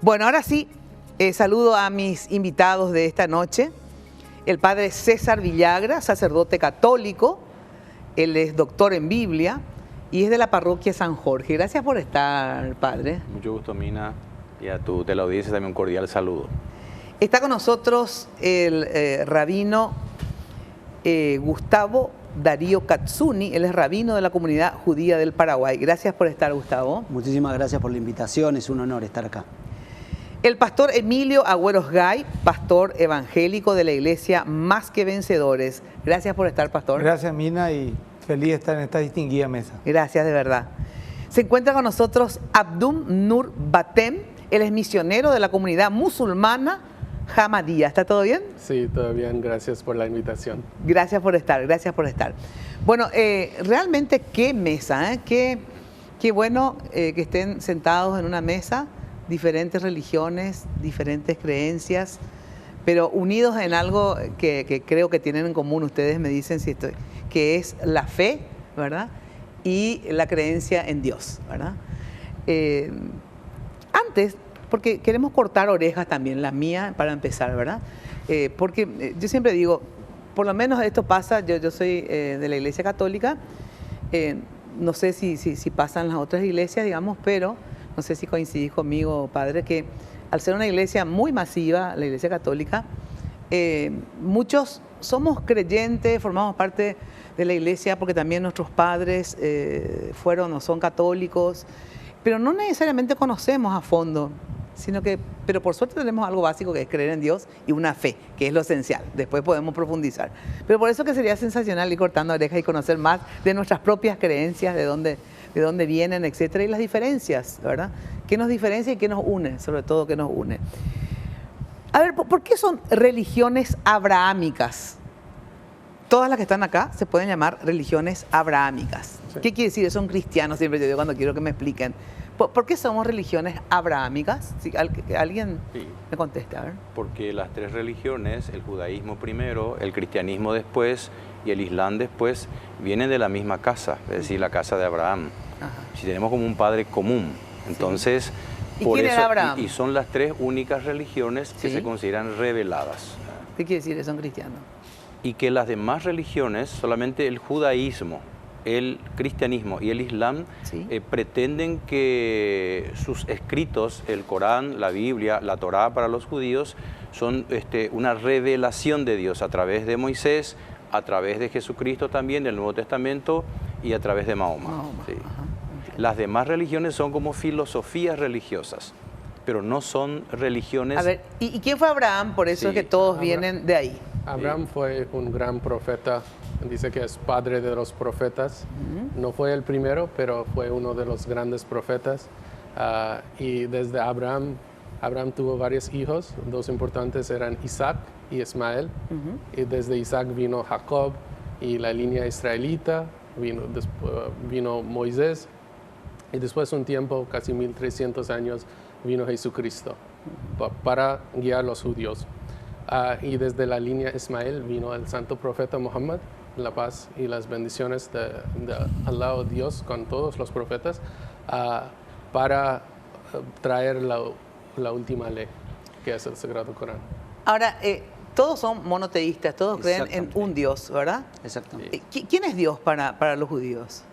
Bueno, ahora sí, saludo a mis invitados de esta noche. El padre César Villagra, sacerdote católico. Él es doctor en Biblia y es de la parroquia San Jorge. Gracias por estar, padre. Mucho gusto, Mina, y a tu teleaudiencia también un cordial saludo. Está con nosotros el rabino Gustavo Darío Katsuni. Él es rabino de la comunidad judía del Paraguay. Gracias por estar, Gustavo. Muchísimas gracias por la invitación, es un honor estar acá. El pastor Emilio Agüeros Gay, pastor evangélico de la iglesia Más que Vencedores. Gracias por estar, pastor. Gracias, Mina, y feliz de estar en esta distinguida mesa. Gracias, de verdad. Se encuentra con nosotros Abdum Nur Batem. Él es misionero de la comunidad musulmana Hamadía. ¿Está todo bien? Sí, todo bien. Gracias por la invitación. Gracias por estar, gracias por estar. Bueno, realmente qué mesa, ¿eh? Qué bueno que estén sentados en una mesa, diferentes religiones, diferentes creencias, pero unidos en algo que creo que tienen en común. Ustedes me dicen si estoy, que es la fe, ¿verdad? Y la creencia en Dios, ¿verdad? Antes, porque queremos cortar orejas también, la mía para empezar, ¿verdad? Porque yo siempre digo, por lo menos esto pasa, yo soy de la Iglesia Católica, no sé si pasan las otras iglesias, digamos, pero no sé si coincidís conmigo, padre, que al ser una iglesia muy masiva, la Iglesia Católica, muchos somos creyentes, formamos parte de la iglesia porque también nuestros padres fueron o son católicos, pero no necesariamente conocemos a fondo, pero por suerte tenemos algo básico que es creer en Dios y una fe, que es lo esencial. Después podemos profundizar. Pero por eso que sería sensacional ir cortando orejas y conocer más de nuestras propias creencias, de dónde vienen, etcétera, y las diferencias, ¿verdad? ¿Qué nos diferencia y qué nos une? Sobre todo, ¿qué nos une? A ver, ¿por qué son religiones abrahámicas? Todas las que están acá se pueden llamar religiones abrahámicas. Sí. ¿Qué quiere decir? Son cristianos, siempre yo digo cuando quiero que me expliquen. ¿Por qué somos religiones abrahámicas? Si alguien me conteste, a ver. Porque las tres religiones, el judaísmo primero, el cristianismo después y el islam después, vienen de la misma casa, es decir, la casa de Abraham. Ajá. Si tenemos como un padre común, entonces... Sí. ¿Y quién era Abraham? Y son las tres únicas religiones que se consideran reveladas. ¿Qué quiere decir que son cristianos? Y que las demás religiones, solamente el judaísmo, el cristianismo y el islam, pretenden que sus escritos, el Corán, la Biblia, la Torá para los judíos, son una revelación de Dios a través de Moisés, a través de Jesucristo también, del Nuevo Testamento, y a través de Mahoma. Sí. Las demás religiones son como filosofías religiosas, pero no son religiones... A ver, ¿y quién fue Abraham? Por eso es que todos vienen de ahí. Abraham fue un gran profeta, dice que es padre de los profetas. No fue el primero, pero fue uno de los grandes profetas. Y desde Abraham tuvo varios hijos, dos importantes eran Isaac y Ismael. Y desde Isaac vino Jacob y la línea israelita, vino Moisés. Y después de un tiempo, casi 1300 años, vino Jesucristo para guiar a los judíos. Y desde la línea Ismael vino el santo profeta Muhammad, la paz y las bendiciones de Allah, Dios, con todos los profetas, para traer la última ley, que es el Sagrado Corán. Ahora, todos son monoteístas, todos creen en un Dios, ¿verdad? Exactamente. ¿Quién es Dios para los judíos?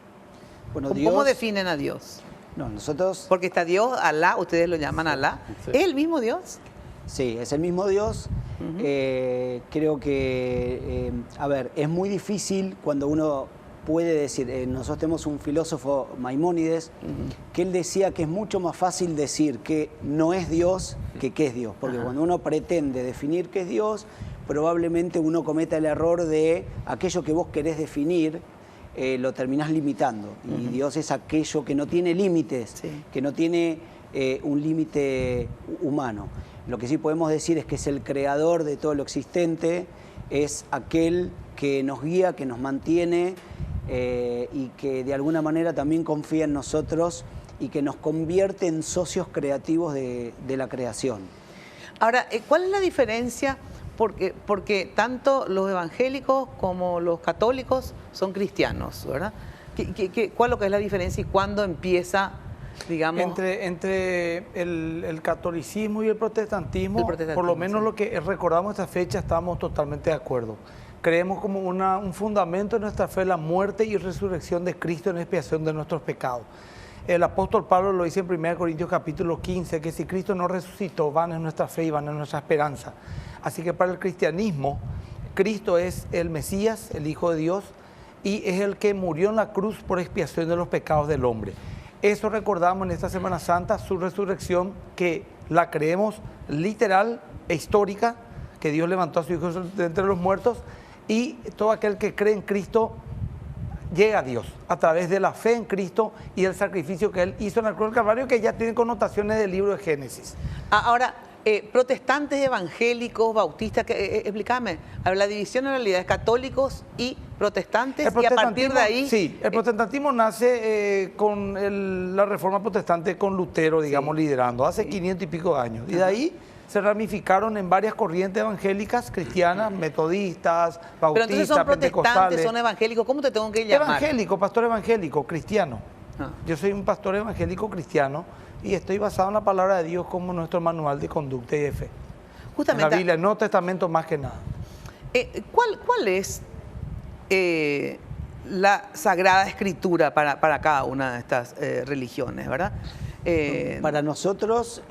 Bueno, ¿Cómo definen a Dios? No, nosotros... Porque está Dios, Alá, ustedes lo llaman Alá. Sí. ¿Es el mismo Dios? Sí, es el mismo Dios. Creo que, a ver, es muy difícil cuando uno puede decir, nosotros tenemos un filósofo, Maimónides, que él decía que es mucho más fácil decir que no es Dios que es Dios, porque cuando uno pretende definir qué es Dios, probablemente uno cometa el error de aquello que vos querés definir, lo terminás limitando. Y Dios es aquello que no tiene límites, que no tiene un límite humano. Lo que sí podemos decir es que es el creador de todo lo existente, es aquel que nos guía, que nos mantiene y que de alguna manera también confía en nosotros y que nos convierte en socios creativos de la creación. Ahora, ¿cuál es la diferencia? Porque tanto los evangélicos como los católicos son cristianos, ¿verdad? ¿Cuál es la diferencia y cuándo empieza digamos. Entre el catolicismo y el protestantismo, por lo menos lo que recordamos esta fecha, estamos totalmente de acuerdo. Creemos como un fundamento de nuestra fe la muerte y resurrección de Cristo en expiación de nuestros pecados. El apóstol Pablo lo dice en 1 Corintios capítulo 15, que si Cristo no resucitó, van en nuestra fe y van en nuestra esperanza. Así que para el cristianismo, Cristo es el Mesías, el Hijo de Dios, y es el que murió en la cruz por expiación de los pecados del hombre. Eso recordamos en esta Semana Santa, su resurrección, que la creemos literal e histórica, que Dios levantó a su Hijo de entre los muertos, y todo aquel que cree en Cristo llega a Dios a través de la fe en Cristo y el sacrificio que Él hizo en la cruz del Calvario, que ya tiene connotaciones del libro de Génesis. Ahora, protestantes, evangélicos, bautistas, explícame, la división en realidad es católicos y protestantes, y a partir de ahí... Sí, el protestantismo nace con la reforma protestante con Lutero, digamos, liderando, hace 500 y pico de años. Y de ahí se ramificaron en varias corrientes evangélicas, cristianas, metodistas, bautistas, pero entonces son protestantes, pentecostales. Son evangélicos, ¿cómo te tengo que llamar? Evangélico, pastor evangélico, cristiano. Yo soy un pastor evangélico cristiano y estoy basado en la palabra de Dios como nuestro manual de conducta y de fe. Justamente, en la Biblia, el Nuevo Testamento más que nada. ¿Cuál es la Sagrada Escritura para cada una de estas religiones, verdad? Para nosotros,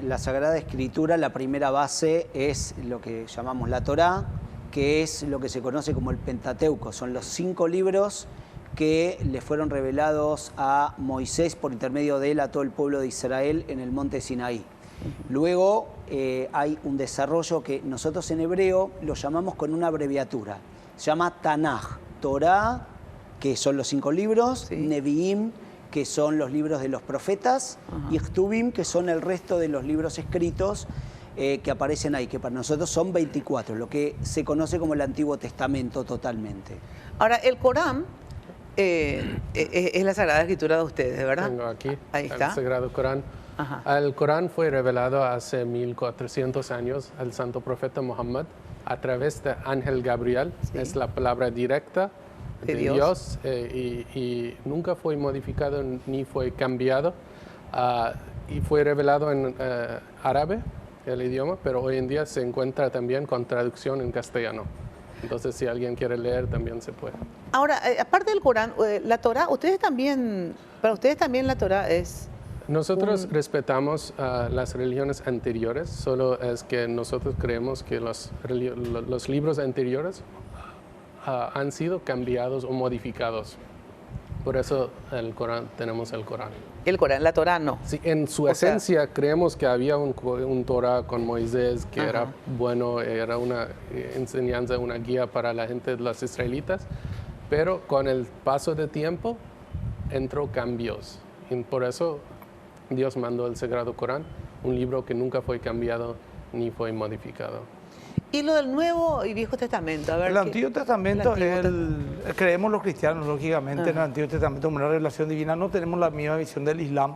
la Sagrada Escritura, la primera base es lo que llamamos la Torá, que es lo que se conoce como el Pentateuco. Son los 5 libros que le fueron revelados a Moisés por intermedio de él a todo el pueblo de Israel en el monte Sinaí. Luego hay un desarrollo que nosotros en hebreo lo llamamos con una abreviatura. Se llama Tanaj, Torá, que son los 5 libros, sí. Neviim, que son los libros de los profetas, y Ktubim, que son el resto de los libros escritos que aparecen ahí, que para nosotros son 24, lo que se conoce como el Antiguo Testamento totalmente. Ahora, el Corán es la Sagrada Escritura de ustedes, ¿verdad? Tengo aquí ahí está. El Sagrado Corán. El Corán fue revelado hace 1400 años al santo profeta Muhammad a través de Ángel Gabriel. Sí. Es la palabra directa de Dios y nunca fue modificado ni fue cambiado. Y fue revelado en árabe, el idioma, pero hoy en día se encuentra también con traducción en castellano. Entonces, si alguien quiere leer, también se puede. Ahora, aparte del Corán, la Torá, para ustedes también la Torá es... Nosotros respetamos las religiones anteriores, solo es que nosotros creemos que los libros anteriores han sido cambiados o modificados. Por eso tenemos el Corán. El Corán, la Torá no. Sí, en su esencia creemos que había un Torá con Moisés que era bueno, era una enseñanza, una guía para la gente de los israelitas, pero con el paso del tiempo entró cambios. Y por eso Dios mandó el Sagrado Corán, un libro que nunca fue cambiado ni fue modificado. Y lo del Nuevo y Viejo Testamento, a ver. El Antiguo Testamento, creemos los cristianos, lógicamente, en el Antiguo Testamento como una revelación divina. No tenemos la misma visión del Islam.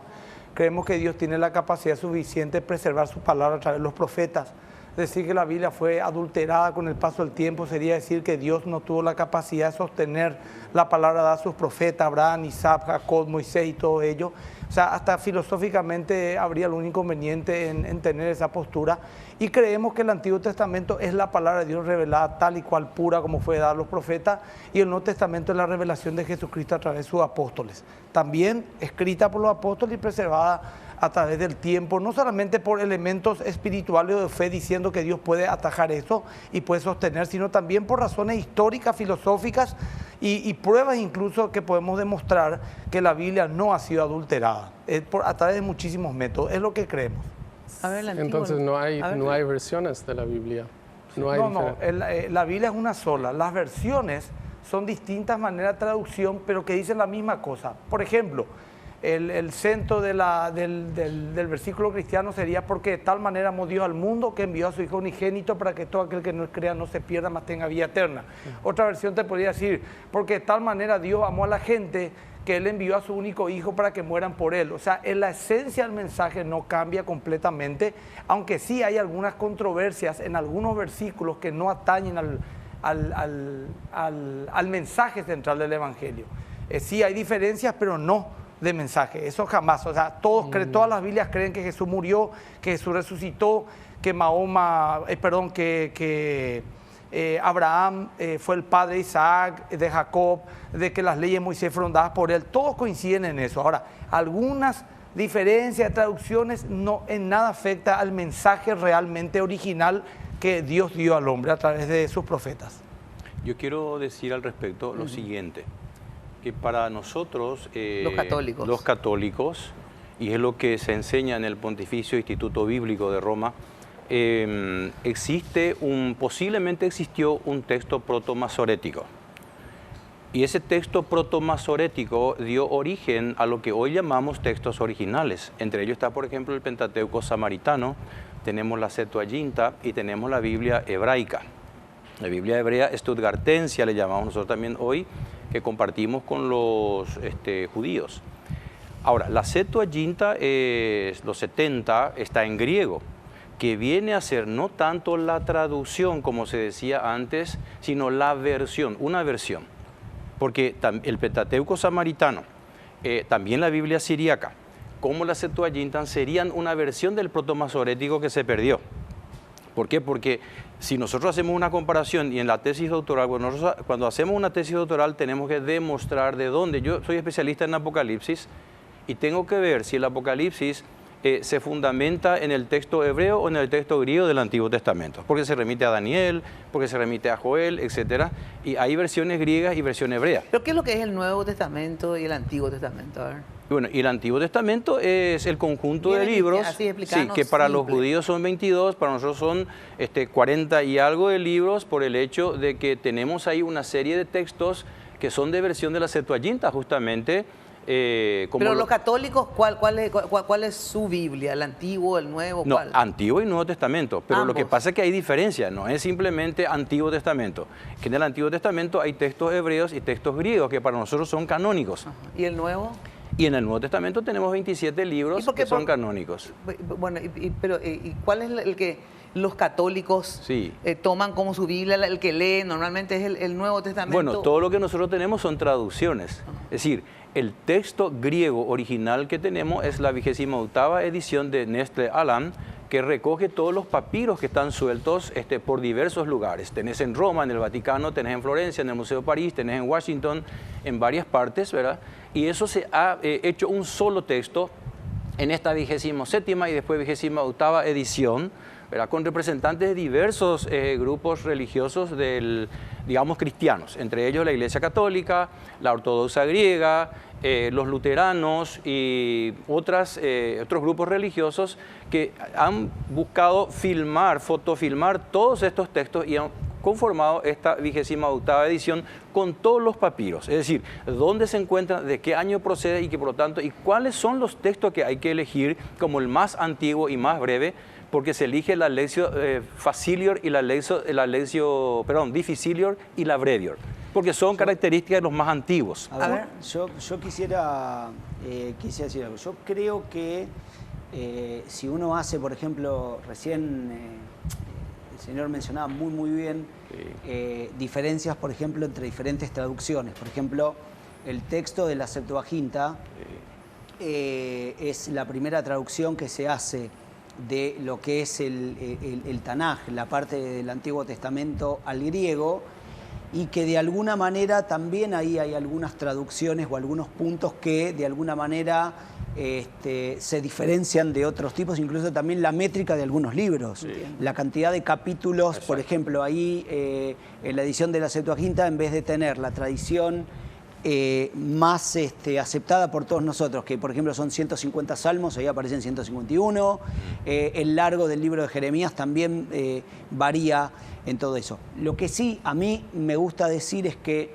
Creemos que Dios tiene la capacidad suficiente de preservar su palabra a través de los profetas. Decir que la Biblia fue adulterada con el paso del tiempo sería decir que Dios no tuvo la capacidad de sostener la palabra dada a sus profetas, Abraham, Isaac, Jacob, Moisés y todo ello. O sea, hasta filosóficamente habría algún inconveniente en tener esa postura. Y creemos que el Antiguo Testamento es la palabra de Dios revelada tal y cual pura como fue dada a los profetas, y el Nuevo Testamento es la revelación de Jesucristo a través de sus apóstoles. También escrita por los apóstoles y preservada a través del tiempo, no solamente por elementos espirituales o de fe diciendo que Dios puede atajar eso y puede sostener, sino también por razones históricas, filosóficas y pruebas incluso que podemos demostrar que la Biblia no ha sido adulterada a través de muchísimos métodos. Es lo que creemos. A ver, entonces no hay versiones de la Biblia. La Biblia es una sola. Las versiones son distintas maneras de traducción, pero que dicen la misma cosa. Por ejemplo, el centro del versículo cristiano sería: porque de tal manera amó Dios al mundo que envió a su Hijo unigénito para que todo aquel que no crea no se pierda, mas tenga vida eterna. Otra versión te podría decir: porque de tal manera Dios amó a la gente que Él envió a su único Hijo para que mueran por Él. O sea, en la esencia del mensaje no cambia completamente, aunque sí hay algunas controversias en algunos versículos que no atañen al mensaje central del Evangelio. Sí hay diferencias, pero no de mensaje. Eso jamás. O sea, todas las Biblias creen que Jesús murió, que Jesús resucitó, que Abraham fue el padre de Isaac, de Jacob, de que las leyes de Moisés fueron dadas por él. Todos coinciden en eso. Ahora, algunas diferencias de traducciones no en nada afecta al mensaje realmente original que Dios dio al hombre a través de sus profetas. Yo quiero decir al respecto lo siguiente, que para nosotros, los católicos, y es lo que se enseña en el Pontificio Instituto Bíblico de Roma, posiblemente existió un texto protomasorético. Y ese texto protomasorético dio origen a lo que hoy llamamos textos originales. Entre ellos está, por ejemplo, el Pentateuco samaritano, tenemos la Septuaginta y tenemos la Biblia hebraica. La Biblia hebrea stuttgartensia le llamamos nosotros también hoy, que compartimos con los judíos. Ahora, la Septuaginta, los 70, está en griego, que viene a ser no tanto la traducción, como se decía antes, sino la versión, una versión. Porque el Pentateuco samaritano, también la Biblia siríaca, como la Septuaginta, serían una versión del protomasorético que se perdió. ¿Por qué? Porque si nosotros hacemos una comparación y en la tesis doctoral, cuando hacemos una tesis doctoral tenemos que demostrar de dónde. Yo soy especialista en Apocalipsis y tengo que ver si el Apocalipsis se fundamenta en el texto hebreo o en el texto griego del Antiguo Testamento, porque se remite a Daniel, porque se remite a Joel, etc. Y hay versiones griegas y versión hebrea. ¿Pero qué es lo que es el Nuevo Testamento y el Antiguo Testamento? A ver. Bueno, y el Antiguo Testamento es el conjunto de libros, que para los judíos son 22, para nosotros son 40 y algo de libros, por el hecho de que tenemos ahí una serie de textos que son de versión de la Septuaginta, justamente. Pero los católicos, ¿cuál es su Biblia? ¿El Antiguo, el Nuevo? No, ¿cuál? Antiguo y Nuevo Testamento, pero Ambos. Lo que pasa es que hay diferencia, no es simplemente Antiguo Testamento, que en el Antiguo Testamento hay textos hebreos y textos griegos que para nosotros son canónicos. Ajá. ¿Y el Nuevo? Y en el Nuevo Testamento tenemos 27 libros que son canónicos. Bueno, pero ¿cuál es el que los católicos toman como su Biblia, el que leen normalmente es el Nuevo Testamento? Bueno, todo lo que nosotros tenemos son traducciones. Es decir, el texto griego original que tenemos es la 28ª edición de Nestle Aland, que recoge todos los papiros que están sueltos por diversos lugares. Tenés en Roma, en el Vaticano, tenés en Florencia, en el Museo de París, tenés en Washington, en varias partes, ¿verdad? Y eso se ha hecho un solo texto en esta 27ª y después 28ª edición, ¿verdad? Con representantes de diversos grupos religiosos digamos, cristianos, entre ellos la Iglesia Católica, la Ortodoxa griega, los luteranos y otros grupos religiosos que han buscado fotofilmar todos estos textos y han conformado esta 28ª edición con todos los papiros, es decir, dónde se encuentran, de qué año procede y que por lo tanto, y cuáles son los textos que hay que elegir como el más antiguo y más breve, porque se elige la Lectio Facilior y la Lectio Difficilior y la Brevior, porque son características de los más antiguos. A ver, yo quisiera decir algo. Yo creo que si uno hace, por ejemplo, recién el señor mencionaba muy bien diferencias, por ejemplo, entre diferentes traducciones. Por ejemplo, el texto de la Septuaginta es la primera traducción que se hace de lo que es el Tanaj, la parte del Antiguo Testamento al griego, y que de alguna manera también ahí hay algunas traducciones o algunos puntos que de alguna manera se diferencian de otros tipos, incluso también la métrica de algunos libros. Sí. La cantidad de capítulos, exacto. Por ejemplo, ahí en la edición de la Septuaginta, en vez de tener la tradición más aceptada por todos nosotros, que por ejemplo son 150 salmos, ahí aparecen 151, el largo del libro de Jeremías también varía en todo eso. Lo que sí a mí me gusta decir es que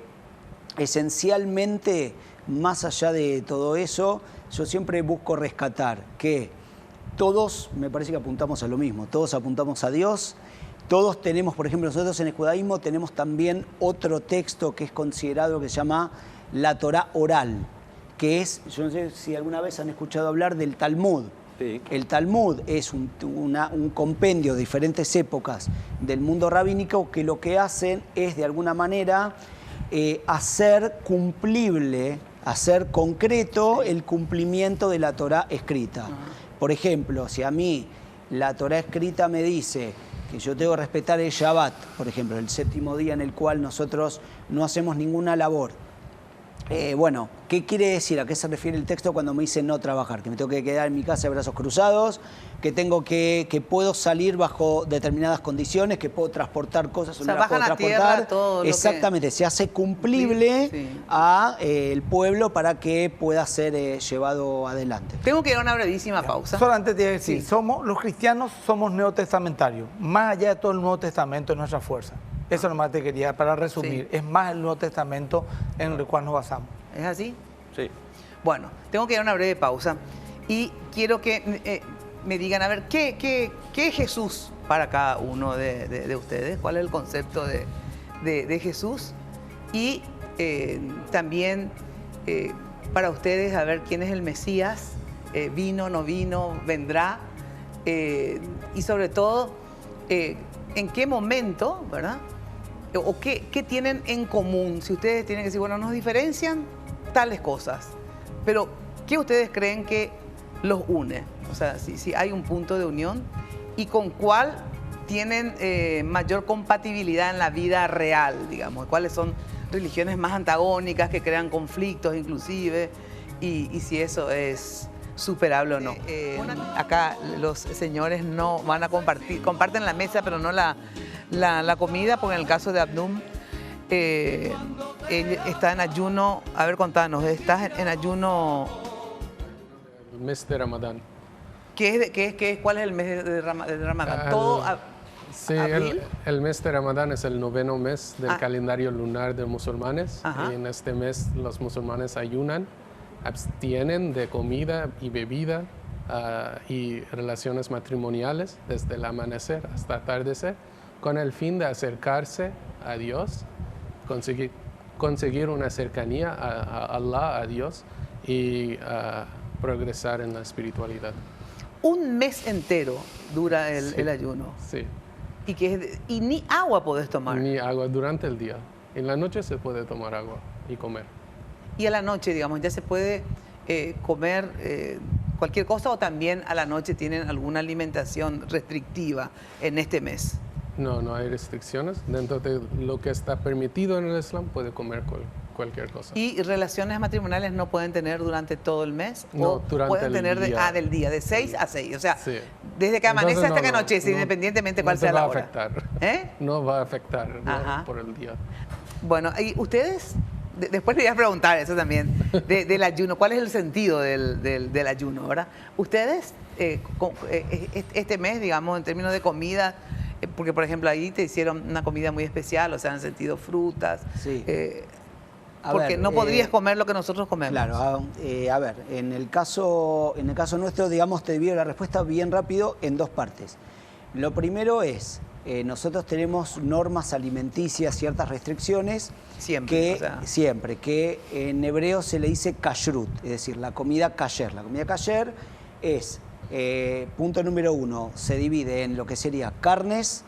esencialmente, más allá de todo eso, yo siempre busco rescatar que todos, me parece que apuntamos a lo mismo, todos apuntamos a Dios. Todos tenemos, por ejemplo, nosotros en el judaísmo tenemos también otro texto que es considerado, que se llama la Torá oral, que es, yo no sé si alguna vez han escuchado hablar del Talmud. Sí. El Talmud es un compendio de diferentes épocas del mundo rabínico que lo que hacen es, de alguna manera, hacer cumplible hacer concreto el cumplimiento de la Torá escrita. Por ejemplo, si a mí la Torá escrita me dice que yo tengo que respetar el Shabbat, por ejemplo, el séptimo día en el cual nosotros no hacemos ninguna labor. Bueno, ¿qué quiere decir? ¿A qué se refiere el texto cuando me dice no trabajar? Que me tengo que quedar en mi casa de brazos cruzados, que puedo salir bajo determinadas condiciones, que puedo transportar cosas, o sea, bajan a tierra todo lo exactamente, se hace cumplible a el pueblo para que pueda ser llevado adelante. Tengo que ir a una brevísima pausa. Solamente te voy a decir, los cristianos somos neotestamentarios, más allá de todo el Nuevo Testamento es nuestra fuerza. Eso nomás te quería, para resumir. Es más el Nuevo Testamento en el cual nos basamos. ¿Es así? Sí. Bueno, tengo que ir a una breve pausa y quiero que me digan, a ver, ¿qué es Jesús para cada uno de ustedes? ¿Cuál es el concepto de Jesús? Y también para ustedes, a ver, ¿quién es el Mesías? ¿Vino, no vino, vendrá? Y sobre todo, ¿en qué momento, verdad? ¿O qué tienen en común? Si ustedes tienen que decir, bueno, nos diferencian tales cosas, pero ¿qué ustedes creen que los une? O sea, si hay un punto de unión y con cuál tienen mayor compatibilidad en la vida real, digamos, cuáles son religiones más antagónicas que crean conflictos inclusive, y si eso es superable o no. Acá los señores no van a comparten la mesa, pero no la comida, porque en el caso de Abdum, él está en ayuno. A ver, contanos, ¿estás en ayuno? El mes de Ramadán. ¿Cuál es el mes de Ramadán? Sí, el mes de Ramadán es el 9º mes del calendario lunar de musulmanes. Y en este mes los musulmanes ayunan, abstienen de comida y bebida y relaciones matrimoniales desde el amanecer hasta atardecer, con el fin de acercarse a Dios, conseguir una cercanía a Allah, a Dios, y progresar en la espiritualidad. Un mes entero dura el ayuno. Sí. Y ni agua podés tomar. Ni agua durante el día. En la noche se puede tomar agua y comer. Y a la noche, digamos, ya se puede comer cualquier cosa, o también a la noche tienen alguna alimentación restrictiva en este mes. No hay restricciones. Dentro de lo que está permitido en el Islam puede comer cualquier cosa. ¿Y relaciones matrimoniales no pueden tener durante todo el mes? No, ¿O durante pueden el tener día. Del día, de 6 a 6? O sea, sí. Desde que amanece Entonces, hasta que anochece, independientemente cuál sea la hora. No va a afectar por el día. Bueno, y ustedes, después le voy a preguntar eso también, del ayuno. ¿Cuál es el sentido del ayuno, verdad? Ustedes, este mes, digamos, en términos de comida, porque por ejemplo ahí te hicieron una comida muy especial, o sea, han sentido frutas. Sí. Porque no podrías comer lo que nosotros comemos. Claro, a ver, en el caso nuestro, digamos, te divido la respuesta bien rápido en dos partes. Lo primero es, nosotros tenemos normas alimenticias, ciertas restricciones. Siempre, que en hebreo se le dice kashrut, es decir, la comida kasher. La comida kasher es, punto número 1, se divide en lo que sería carnes,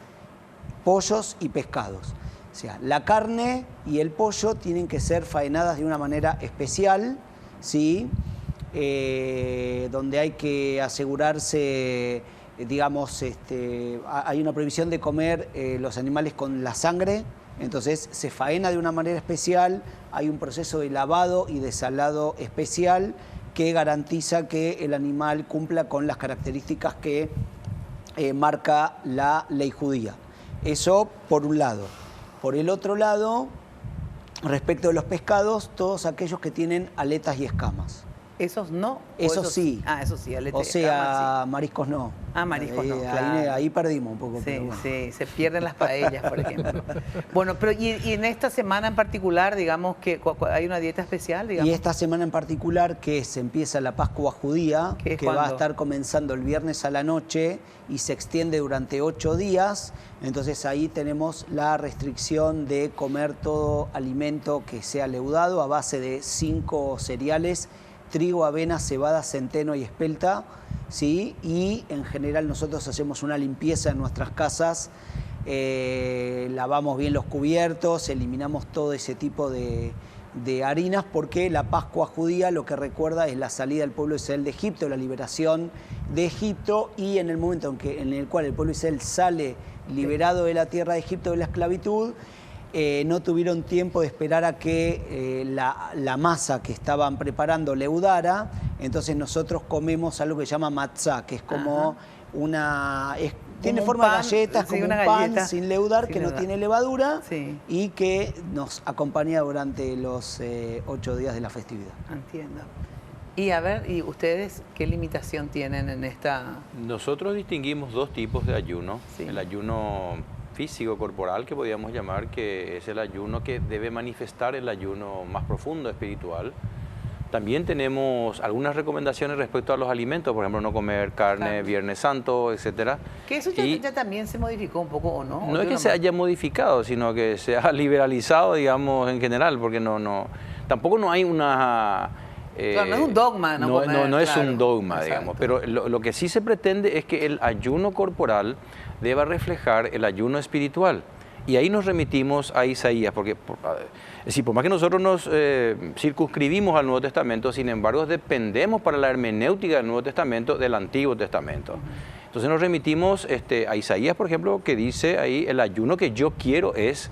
pollos y pescados. O sea, la carne y el pollo tienen que ser faenadas de una manera especial, ¿sí? Donde hay que asegurarse, digamos, hay una prohibición de comer los animales con la sangre, entonces se faena de una manera especial, hay un proceso de lavado y desalado especial que garantiza que el animal cumpla con las características que marca la ley judía. Eso por un lado. Por el otro lado, respecto de los pescados, todos aquellos que tienen aletas y escamas. ¿Esos no? Esos sí. Eso sí, aletas y escamas. O sea, sí. Mariscos no. Mariscos no, claro. Ahí perdimos un poco. Sí, pero bueno. Sí, se pierden las paellas, por ejemplo. Bueno, pero y en esta semana en particular, digamos, que hay una dieta especial, digamos. Y esta semana en particular, que se empieza la Pascua judía, que va a estar comenzando el viernes a la noche y se extiende durante 8 días. Entonces ahí tenemos la restricción de comer todo alimento que sea leudado a base de 5 cereales: trigo, avena, cebada, centeno y espelta, ¿sí? Y en general nosotros hacemos una limpieza en nuestras casas, lavamos bien los cubiertos, eliminamos todo ese tipo de de harinas, porque la Pascua judía lo que recuerda es la salida del pueblo de Israel de Egipto, la liberación de Egipto, y en el momento en el cual el pueblo de Israel sale liberado de la tierra de Egipto de la esclavitud, no tuvieron tiempo de esperar a que la masa que estaban preparando leudara. Entonces nosotros comemos algo que se llama matzá, que es como tiene forma de galletas, sí, como un pan sin leudar, que no tiene levadura, sí, y que nos acompaña durante los 8 días de la festividad. Entiendo. Y a ver, ¿y ustedes qué limitación tienen en esta...? Nosotros distinguimos 2 tipos de ayuno. Sí. El ayuno físico, corporal, que podríamos llamar, que es el ayuno que debe manifestar el ayuno más profundo, espiritual. También tenemos algunas recomendaciones respecto a los alimentos, por ejemplo, no comer carne Viernes Santo, etcétera. Que eso ya también se modificó un poco, ¿o no? No es que se haya modificado, sino que se ha liberalizado, digamos, en general, porque tampoco no hay una... claro, no es un dogma. No es un dogma, digamos, pero lo que sí se pretende es que el ayuno corporal deba reflejar el ayuno espiritual. Y ahí nos remitimos a Isaías, porque es decir, por más que nosotros nos circunscribimos al Nuevo Testamento, sin embargo dependemos para la hermenéutica del Nuevo Testamento del Antiguo Testamento. Entonces nos remitimos a Isaías, por ejemplo, que dice ahí, el ayuno que yo quiero es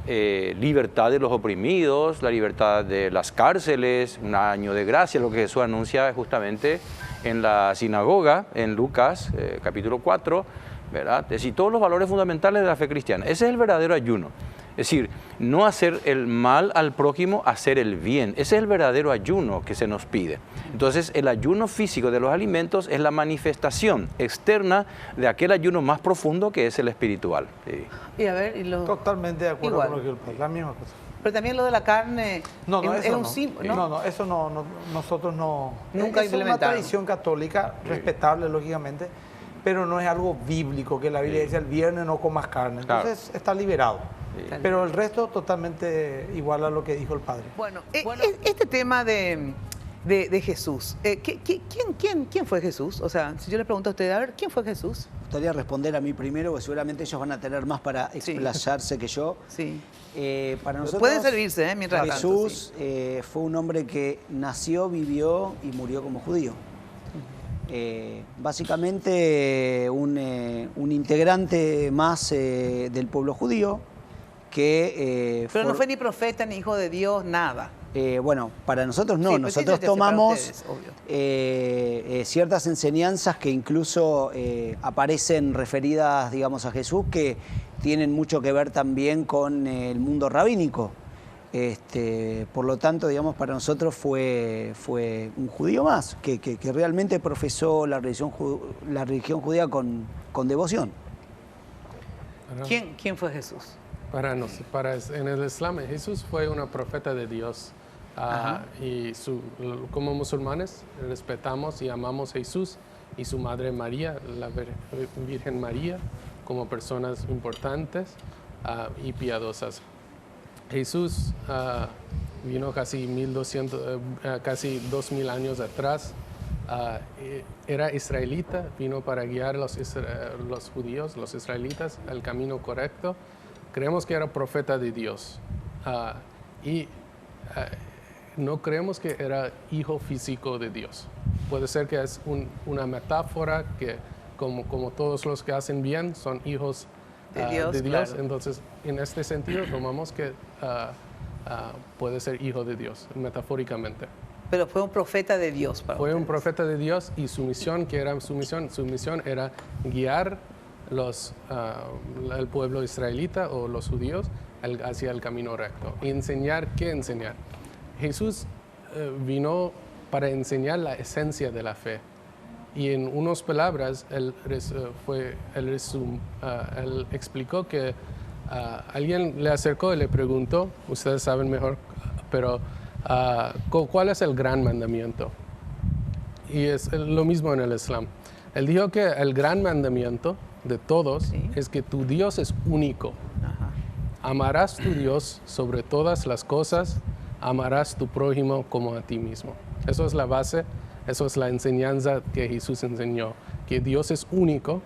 libertad de los oprimidos, la libertad de las cárceles, un año de gracia, lo que Jesús anuncia justamente en la sinagoga, en Lucas capítulo 4, ¿verdad? Es decir, todos los valores fundamentales de la fe cristiana. Ese es el verdadero ayuno. Es decir, no hacer el mal al prójimo, hacer el bien. Ese es el verdadero ayuno que se nos pide. Entonces, el ayuno físico de los alimentos es la manifestación externa de aquel ayuno más profundo que es el espiritual. Sí. Y a ver, totalmente de acuerdo con lo que el padre, la misma cosa. Pero también lo de la carne es un símbolo, ¿no? No, eso nosotros no... Nunca es una tradición católica, respetable, lógicamente, pero no es algo bíblico, que la Biblia dice el viernes no comas carne. Entonces está liberado. Sí. Pero el resto totalmente igual a lo que dijo el padre. Bueno, este tema de Jesús, ¿quién fue Jesús? O sea, si yo le pregunto a usted, a ver, ¿quién fue Jesús? Me gustaría responder a mí primero, porque seguramente ellos van a tener más para explayarse que yo. Sí. Para nosotros, pueden servirse, mientras Jesús tanto, sí. Fue un hombre que nació, vivió y murió como judío. Básicamente un integrante más del pueblo judío que... pero no fue ni profeta, ni hijo de Dios, nada. Bueno, para nosotros no, nosotros tomamos ciertas enseñanzas que incluso aparecen referidas, digamos, a Jesús, que tienen mucho que ver también con el mundo rabínico. Por lo tanto, digamos, para nosotros fue un judío más, que realmente profesó la religión judía con devoción. ¿Quién fue Jesús? En el Islam, Jesús fue una profeta de Dios. Y como musulmanes respetamos y amamos a Jesús y su madre María, la Virgen María, como personas importantes y piadosas. Jesús vino casi 2000 años atrás, era israelita, vino para guiar los judíos, los israelitas, al camino correcto. Creemos que era profeta de Dios no creemos que era hijo físico de Dios. Puede ser que es una metáfora que como todos los que hacen bien son hijos de Dios. Claro. Entonces, en este sentido, tomamos que puede ser hijo de Dios, metafóricamente. Pero fue un profeta de Dios para Fue ustedes. un profeta de Dios y su misión era guiar el pueblo israelita o los judíos hacia el camino recto. Y enseñar, ¿qué enseñar? Jesús vino para enseñar la esencia de la fe. Y en unas palabras, él explicó que alguien le acercó y le preguntó, ustedes saben mejor, pero ¿cuál es el gran mandamiento? Y es lo mismo en el Islam. Él dijo que el gran mandamiento de todos es que tu Dios es único. Ajá. Amarás tu Dios sobre todas las cosas, amarás tu prójimo como a ti mismo. Eso es la base, eso es la enseñanza que Jesús enseñó, que Dios es único,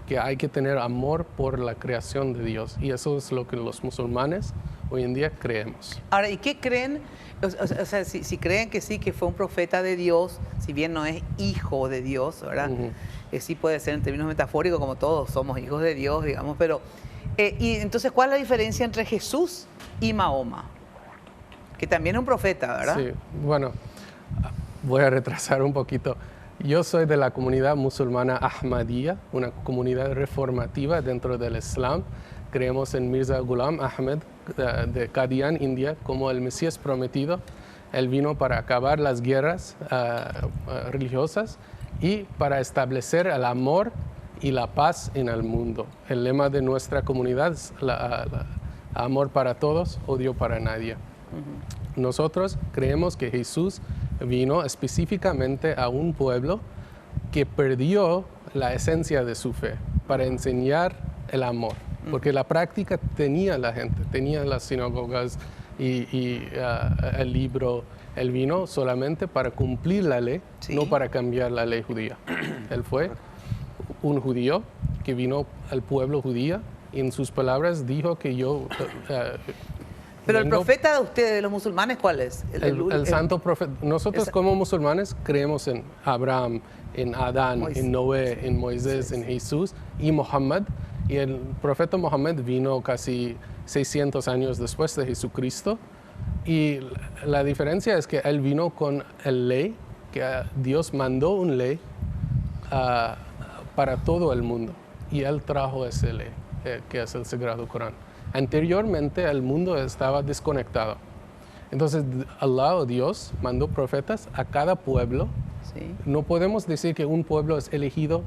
que hay que tener amor por la creación de Dios. Y eso es lo que los musulmanes hoy en día creemos. Ahora, ¿y qué creen? O sea, si creen que sí, que fue un profeta de Dios, si bien no es hijo de Dios, ¿verdad? Sí puede ser en términos metafóricos, como todos somos hijos de Dios, digamos, pero... y entonces, ¿cuál es la diferencia entre Jesús y Mahoma? Que también es un profeta, ¿verdad? Sí, bueno, voy a retrasar un poquito. Yo soy de la comunidad musulmana Ahmadiyya, una comunidad reformativa dentro del Islam. Creemos en Mirza Ghulam Ahmed de Qadian, India, como el Mesías prometido. Él vino para acabar las guerras religiosas y para establecer el amor y la paz en el mundo. El lema de nuestra comunidad es amor para todos, odio para nadie. Nosotros creemos que Jesús vino específicamente a un pueblo que perdió la esencia de su fe para enseñar el amor, porque la práctica tenía la gente, tenía las sinagogas y el libro. Él vino solamente para cumplir la ley, no para cambiar la ley judía. Él fue un judío que vino al pueblo judío y en sus palabras dijo que yo... Pero el profeta de ustedes, de los musulmanes, ¿cuál es? El santo profeta. Nosotros como musulmanes creemos en Abraham, en Adán, en Noé, en Moisés, en Jesús y Muhammad. Y el profeta Muhammad vino casi 600 años después de Jesucristo. Y la diferencia es que él vino con el ley, que Dios mandó una ley para todo el mundo. Y él trajo esa ley, que es el Sagrado Corán. Anteriormente el mundo estaba desconectado. Entonces Allah o Dios mandó profetas a cada pueblo. Sí. No podemos decir que un pueblo es elegido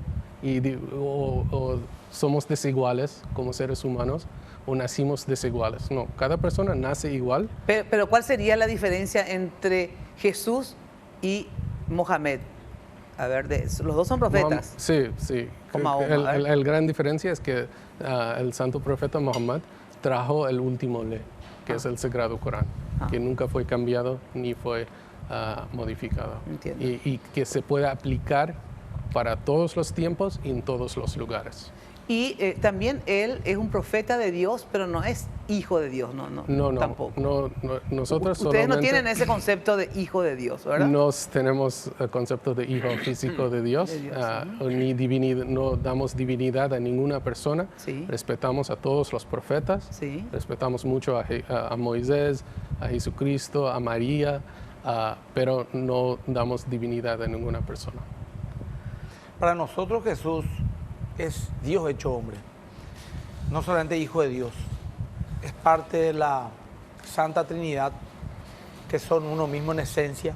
o somos desiguales como seres humanos o nacimos desiguales. No, cada persona nace igual. Pero ¿cuál sería la diferencia entre Jesús y Mohamed? A ver, los dos son profetas. Sí. La gran diferencia es que el santo profeta Muhammad trajo el último ley, que es el Sagrado Corán, que nunca fue cambiado ni fue modificado. Y que se puede aplicar para todos los tiempos y en todos los lugares. Y también él es un profeta de Dios, pero no es hijo de Dios, no tampoco. No, nosotros ustedes no tienen ese concepto de hijo de Dios, ¿verdad? No tenemos el concepto de hijo físico de Dios, ni divinidad, no damos divinidad a ninguna persona. Sí. Respetamos a todos los profetas, sí. Respetamos mucho a Moisés, a Jesucristo, a María, pero no damos divinidad a ninguna persona. Para nosotros Jesús es Dios hecho hombre, no solamente hijo de Dios, es parte de la Santa Trinidad, que son uno mismo en esencia.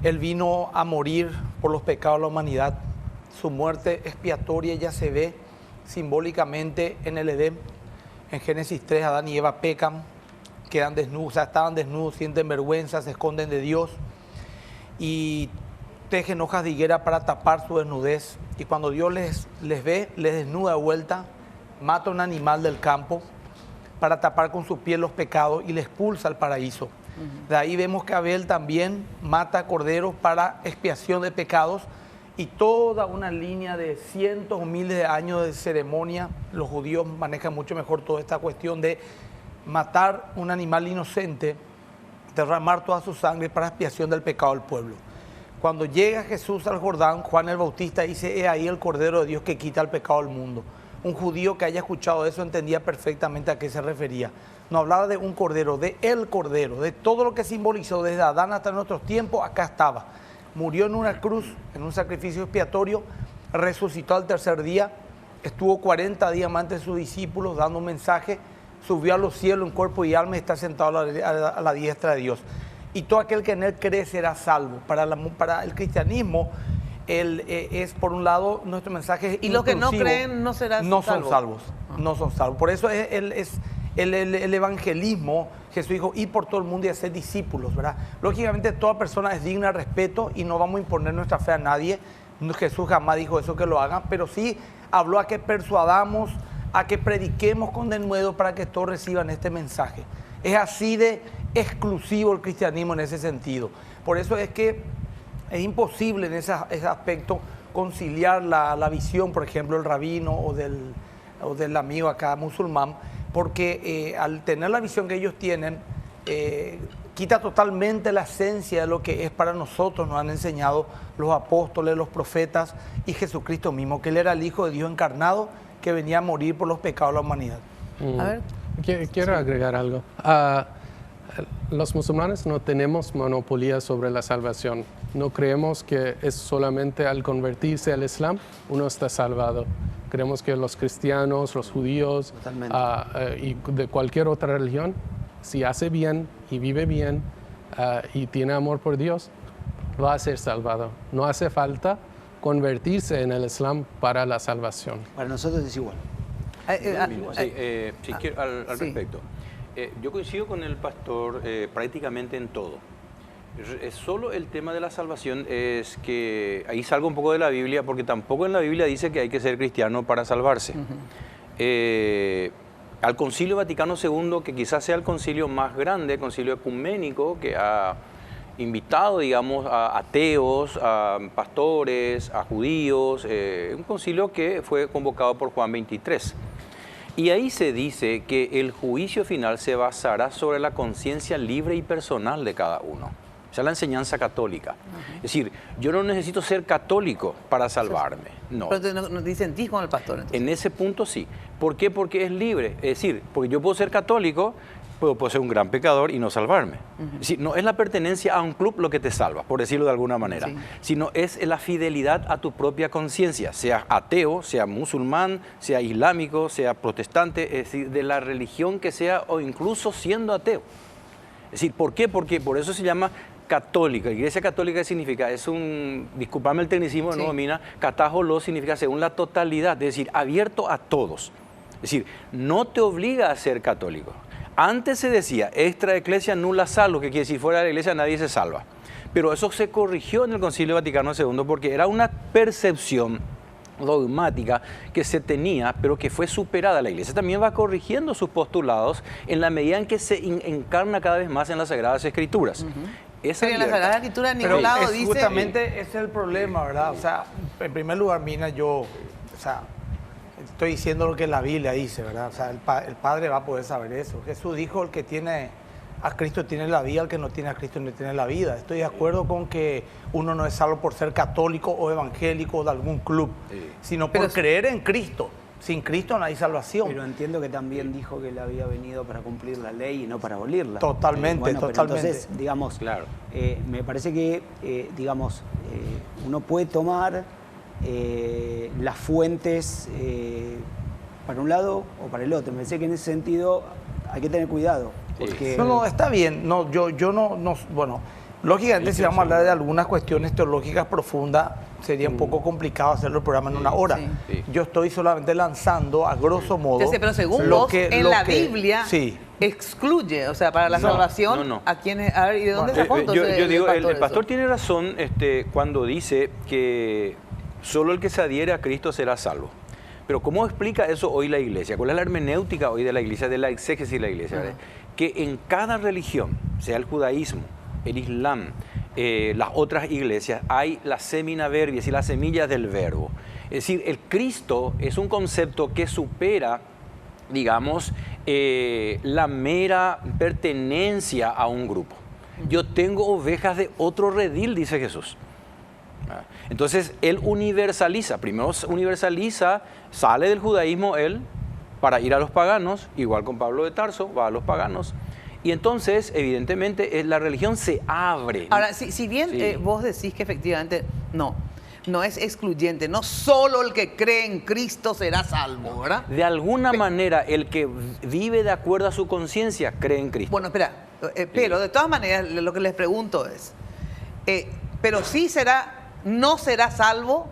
Él vino a morir por los pecados de la humanidad. Su muerte expiatoria ya se ve simbólicamente en el Edén. En Génesis 3, Adán y Eva pecan, quedan desnudos, estaban desnudos, sienten vergüenza, se esconden de Dios y tejen hojas de higuera para tapar su desnudez. Y cuando Dios les ve, les desnuda de vuelta, mata un animal del campo para tapar con su piel los pecados y les expulsa al paraíso. De ahí vemos que Abel también mata corderos para expiación de pecados y toda una línea de cientos o miles de años de ceremonia. Los judíos manejan mucho mejor toda esta cuestión de matar un animal inocente, derramar toda su sangre para expiación del pecado del pueblo. Cuando llega Jesús al Jordán, Juan el Bautista dice: he ahí el Cordero de Dios que quita el pecado del mundo. Un judío que haya escuchado eso entendía perfectamente a qué se refería. No hablaba de un cordero, de el Cordero, de todo lo que simbolizó desde Adán hasta nuestros tiempos. Acá estaba. Murió en una cruz, en un sacrificio expiatorio, resucitó al tercer día, estuvo 40 días más ante sus discípulos dando un mensaje, subió a los cielos en cuerpo y alma y está sentado a la diestra de Dios. Y todo aquel que en él cree será salvo. Para el cristianismo, es por un lado nuestro mensaje es y los que no creen no serán salvos. No son salvos, no son salvos. Por eso es el evangelismo. Jesús dijo: ir por todo el mundo y hacer discípulos, ¿verdad? Lógicamente toda persona es digna de respeto y no vamos a imponer nuestra fe a nadie. Jesús jamás dijo eso, que lo hagan, pero sí habló a que persuadamos, a que prediquemos con denuedo para que todos reciban este mensaje. Es así de exclusivo el cristianismo en ese sentido. Por eso es que es imposible en ese aspecto conciliar la visión, por ejemplo, del rabino o del amigo acá musulmán, porque al tener la visión que ellos tienen, quita totalmente la esencia de lo que es para nosotros, nos han enseñado los apóstoles, los profetas y Jesucristo mismo, que Él era el Hijo de Dios encarnado que venía a morir por los pecados de la humanidad. A ver. Quiero agregar algo. Los musulmanes no tenemos monopolio sobre la salvación. No creemos que es solamente al convertirse al Islam uno está salvado. Creemos que los cristianos, los judíos y de cualquier otra religión, si hace bien y vive bien y tiene amor por Dios, va a ser salvado. No hace falta convertirse en el Islam para la salvación. Para nosotros es igual. Sí, quiero, al respecto. Yo coincido con el pastor prácticamente en todo. Es solo el tema de la salvación es que ahí salgo un poco de la Biblia, porque tampoco en la Biblia dice que hay que ser cristiano para salvarse. Al Concilio Vaticano II, que quizás sea el concilio más grande, el concilio ecuménico, que ha invitado, digamos, a ateos, a pastores, a judíos, un concilio que fue convocado por Juan XXIII. Y ahí se dice que el juicio final se basará sobre la conciencia libre y personal de cada uno. Esa es la enseñanza católica. Es decir, yo no necesito ser católico para salvarme. No. Pero no disentís con el pastor, entonces. En ese punto sí. ¿Por qué? Porque es libre. Es decir, porque yo puedo ser católico, pero puedo ser un gran pecador y no salvarme. Es decir, no es la pertenencia a un club lo que te salva, por decirlo de alguna manera, sino es la fidelidad a tu propia conciencia, sea ateo, sea musulmán, sea islámico, sea protestante, es decir, de la religión que sea o incluso siendo ateo. Es decir, ¿por qué? Porque por eso se llama católica. Iglesia católica, ¿qué significa? Es un, disculpame el tecnicismo, no domina, catájolo significa según la totalidad, es decir, abierto a todos. Es decir, no te obliga a ser católico. Antes se decía, extra ecclesia nulla salvo, que quiere decir fuera de la iglesia nadie se salva. Pero eso se corrigió en el Concilio Vaticano II porque era una percepción dogmática que se tenía, pero que fue superada. La iglesia también va corrigiendo sus postulados en la medida en que se encarna cada vez más en las Sagradas Escrituras. Pero en la Sagrada Escritura en ningún lado dice... Justamente ese es el problema, ¿verdad? O sea, en primer lugar, Mina, yo... O sea, estoy diciendo lo que la Biblia dice, ¿verdad? O sea, el Padre va a poder saber eso. Jesús dijo, el que tiene a Cristo tiene la vida, el que no tiene a Cristo no tiene la vida. Estoy de acuerdo con que uno no es salvo por ser católico o evangélico o de algún club, sino por creer en Cristo. Sin Cristo no hay salvación. Pero entiendo que también dijo que Él había venido para cumplir la ley y no para abolirla. Totalmente, bueno, totalmente. Entonces, digamos, me parece que, uno puede tomar las fuentes para un lado o para el otro. Me parece que en ese sentido hay que tener cuidado. Porque... No, está bien. No, yo no, bueno, lógicamente si vamos a hablar de algunas cuestiones teológicas profundas, sería un poco complicado hacerlo el programa en una hora. Yo estoy solamente lanzando a grosso modo... pero según vos, en la Biblia excluye, o sea, para la salvación, a quienes... A ver, ¿y de dónde sacó entonces yo digo, el pastor tiene razón cuando dice que solo el que se adhiere a Cristo será salvo. Pero ¿cómo explica eso hoy la Iglesia? ¿Cuál es la hermenéutica hoy de la Iglesia, de la exégesis de la Iglesia? Que en cada religión, sea el judaísmo, el islam, las otras iglesias, hay la semina verbis y las semillas del verbo. Es decir, el Cristo es un concepto que supera, digamos, la mera pertenencia a un grupo. Yo tengo ovejas de otro redil, dice Jesús. Entonces, Él universaliza. Primero universaliza, sale del judaísmo Él para ir a los paganos, igual con Pablo de Tarso, va a los paganos. Y entonces, evidentemente, la religión se abre. Ahora, si bien vos decís que efectivamente no es excluyente, no solo el que cree en Cristo será salvo, ¿verdad? De alguna manera, el que vive de acuerdo a su conciencia cree en Cristo. Bueno, espera, pero de todas maneras, lo que les pregunto es, pero sí no será salvo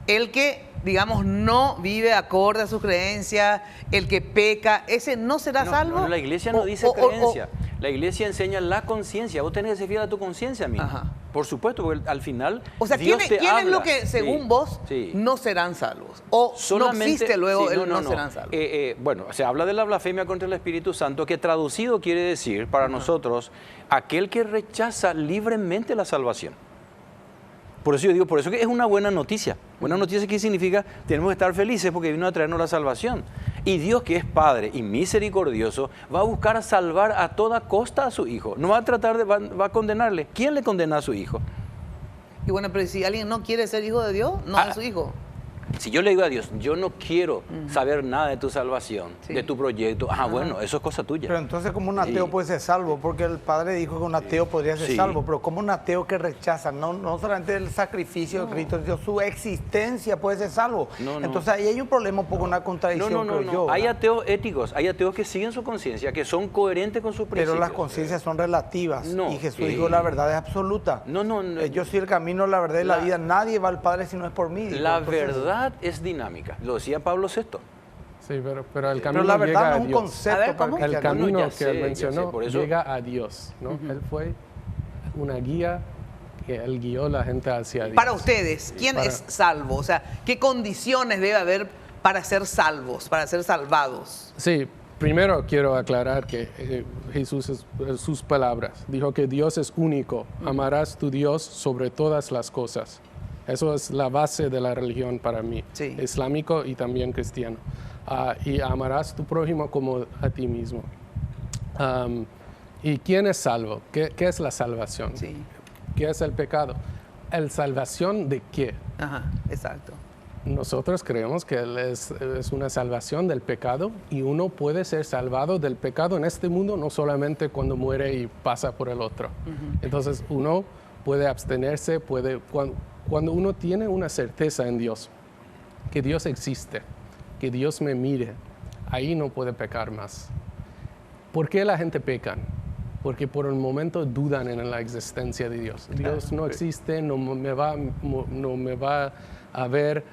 el que, digamos, no vive acorde a su creencia, el que peca, ese no será salvo. No, la iglesia no dice creencia. La iglesia enseña la conciencia. Vos tenés que ser fiel a tu conciencia, amigo. Por supuesto, porque al final Dios te habla. ¿Quién es lo que, según vos, no serán salvos? ¿O solamente, no existe luego el no serán salvos? Bueno, se habla de la blasfemia contra el Espíritu Santo, que traducido quiere decir para nosotros aquel que rechaza libremente la salvación. Por eso yo digo, por eso que es una buena noticia. Buena noticia, ¿qué significa? Tenemos que estar felices porque vino a traernos la salvación. Y Dios, que es Padre y misericordioso, va a buscar salvar a toda costa a su hijo. No va a tratar va a condenarle. ¿Quién le condena a su hijo? Y bueno, pero si alguien no quiere ser hijo de Dios, no es su hijo. Si yo le digo a Dios, yo no quiero saber nada de tu salvación, de tu proyecto, bueno, eso es cosa tuya. Pero entonces, ¿cómo un ateo puede ser salvo? Porque el Padre dijo que un ateo podría ser salvo, pero como un ateo que rechaza no solamente el sacrificio de Cristo, sino su existencia puede ser salvo. Entonces ahí hay un problema, un poco una contradicción, creo yo. Hay ateos éticos, hay ateos que siguen su conciencia, que son coherentes con sus principios. Pero las conciencias son relativas y Jesús dijo la verdad es absoluta. Yo soy el camino, la verdad y la vida. Nadie va al Padre si no es por mí. La verdad es dinámica, lo decía Pablo VI. Sí, pero el camino la verdad llega no es un concepto. El camino que él mencionó por eso, llega a Dios, ¿no? Él fue una guía que él guió la gente hacia Dios. Para ustedes, ¿quién es salvo? O sea, ¿qué condiciones debe haber para ser salvos, para ser salvados? Sí, primero quiero aclarar que Jesús, sus palabras, dijo que Dios es único. Amarás tu Dios sobre todas las cosas. Eso es la base de la religión para mí, islámico y también cristiano. Y amarás tu prójimo como a ti mismo. ¿Y quién es salvo? ¿Qué es la salvación? ¿Qué es el pecado? ¿El salvación de qué? Exacto. Nosotros creemos que es una salvación del pecado y uno puede ser salvado del pecado en este mundo, no solamente cuando muere y pasa por el otro. Entonces uno puede abstenerse, cuando uno tiene una certeza en Dios, que Dios existe, que Dios me mire, ahí no puede pecar más. ¿Por qué la gente peca? Porque por un momento dudan en la existencia de Dios. Dios no existe, no me va a ver,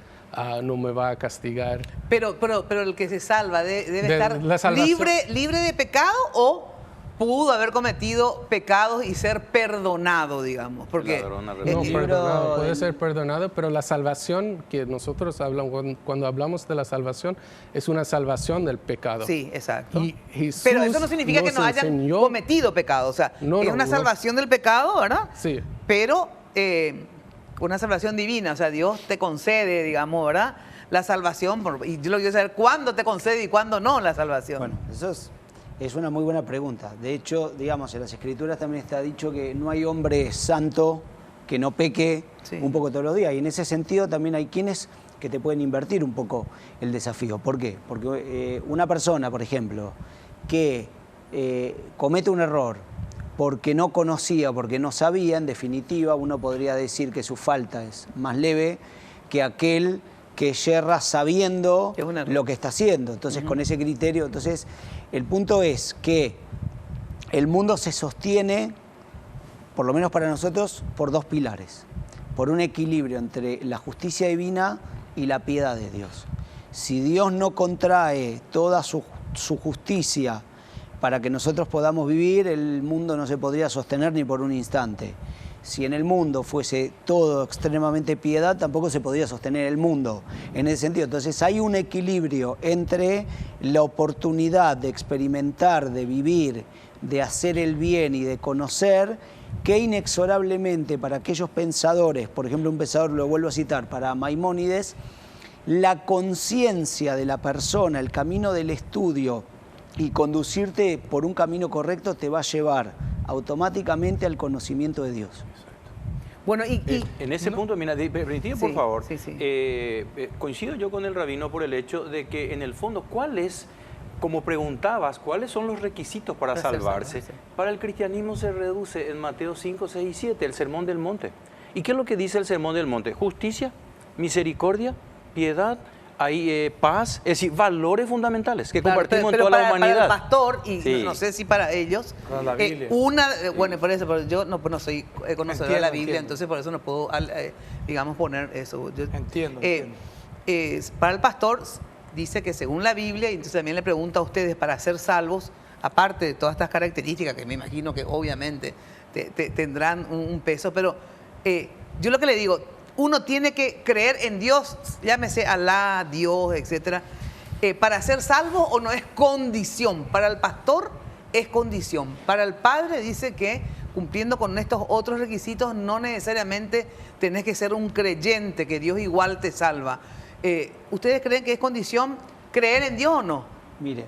no me va a castigar. Pero el que se salva debe estar libre de pecado o pudo haber cometido pecados y ser perdonado, digamos. Porque puede ser perdonado, pero la salvación que nosotros hablamos, cuando hablamos de la salvación, es una salvación del pecado. Sí, exacto. Y Jesús pero eso no significa que no hayan cometido pecado. O sea, es una salvación del pecado, ¿verdad? Sí. Pero una salvación divina. O sea, Dios te concede, digamos, ¿verdad? La salvación. Y yo lo quiero saber cuándo te concede y cuándo no la salvación. Bueno, eso es una muy buena pregunta. De hecho, digamos, en las Escrituras también está dicho que no hay hombre santo que no peque un poco todos los días. Y en ese sentido también hay quienes que te pueden invertir un poco el desafío. ¿Por qué? Porque una persona, por ejemplo, que comete un error porque no conocía, porque no sabía, en definitiva, uno podría decir que su falta es más leve que aquel que yerra sabiendo lo que está haciendo. Entonces, con ese criterio, entonces, el punto es que el mundo se sostiene, por lo menos para nosotros, por dos pilares. Por un equilibrio entre la justicia divina y la piedad de Dios. Si Dios no contrae toda su justicia para que nosotros podamos vivir, el mundo no se podría sostener ni por un instante. Si en el mundo fuese todo extremadamente piedad, tampoco se podría sostener el mundo. En ese sentido, entonces hay un equilibrio entre la oportunidad de experimentar, de vivir, de hacer el bien y de conocer, que inexorablemente para aquellos pensadores, por ejemplo un pensador, lo vuelvo a citar, para Maimónides, la conciencia de la persona, el camino del estudio y conducirte por un camino correcto te va a llevar automáticamente al conocimiento de Dios. Bueno, en ese punto, mira, permíteme por favor, coincido yo con el rabino por el hecho de que en el fondo, como preguntabas, ¿cuáles son los requisitos para salvarse? Para el cristianismo se reduce en Mateo 5, 6 y 7, el Sermón del Monte. ¿Y qué es lo que dice el Sermón del Monte? Justicia, misericordia, piedad, paz, es decir, valores fundamentales que compartimos en toda la humanidad. Para el pastor, y no sé si para ellos, para la Biblia. Bueno, por eso, pero yo no soy conocedor de la Biblia, entonces por eso no puedo, digamos, poner eso. Entiendo. Para el pastor dice que según la Biblia, y entonces también le pregunta a ustedes, para ser salvos, aparte de todas estas características, que me imagino que obviamente tendrán un peso, pero yo lo que le digo, uno tiene que creer en Dios, llámese Alá, Dios, etcétera, para ser salvo, o no es condición. Para el pastor es condición. Para el padre dice que cumpliendo con estos otros requisitos no necesariamente tenés que ser un creyente, que Dios igual te salva. ¿Ustedes creen que es condición ¿Creer en Dios o no? Mire,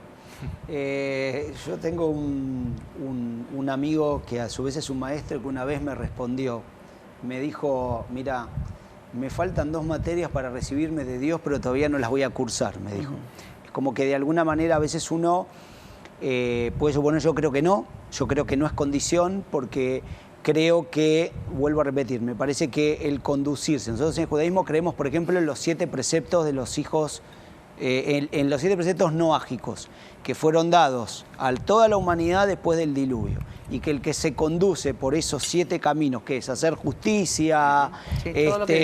yo tengo un amigo que a su vez es un maestro que una vez me respondió, me dijo, mira, me faltan 2 materias para recibirme de Dios, pero todavía no las voy a cursar, me dijo. Es como que de alguna manera a veces uno puede suponer, yo creo que no es condición, porque creo que, vuelvo a repetir, me parece que el conducirse, nosotros en el judaísmo creemos, por ejemplo, en los 7 preceptos de los hijos, en los 7 preceptos noágicos, que fueron dados a toda la humanidad después del diluvio, y que el que se conduce por esos 7 caminos, que es hacer justicia,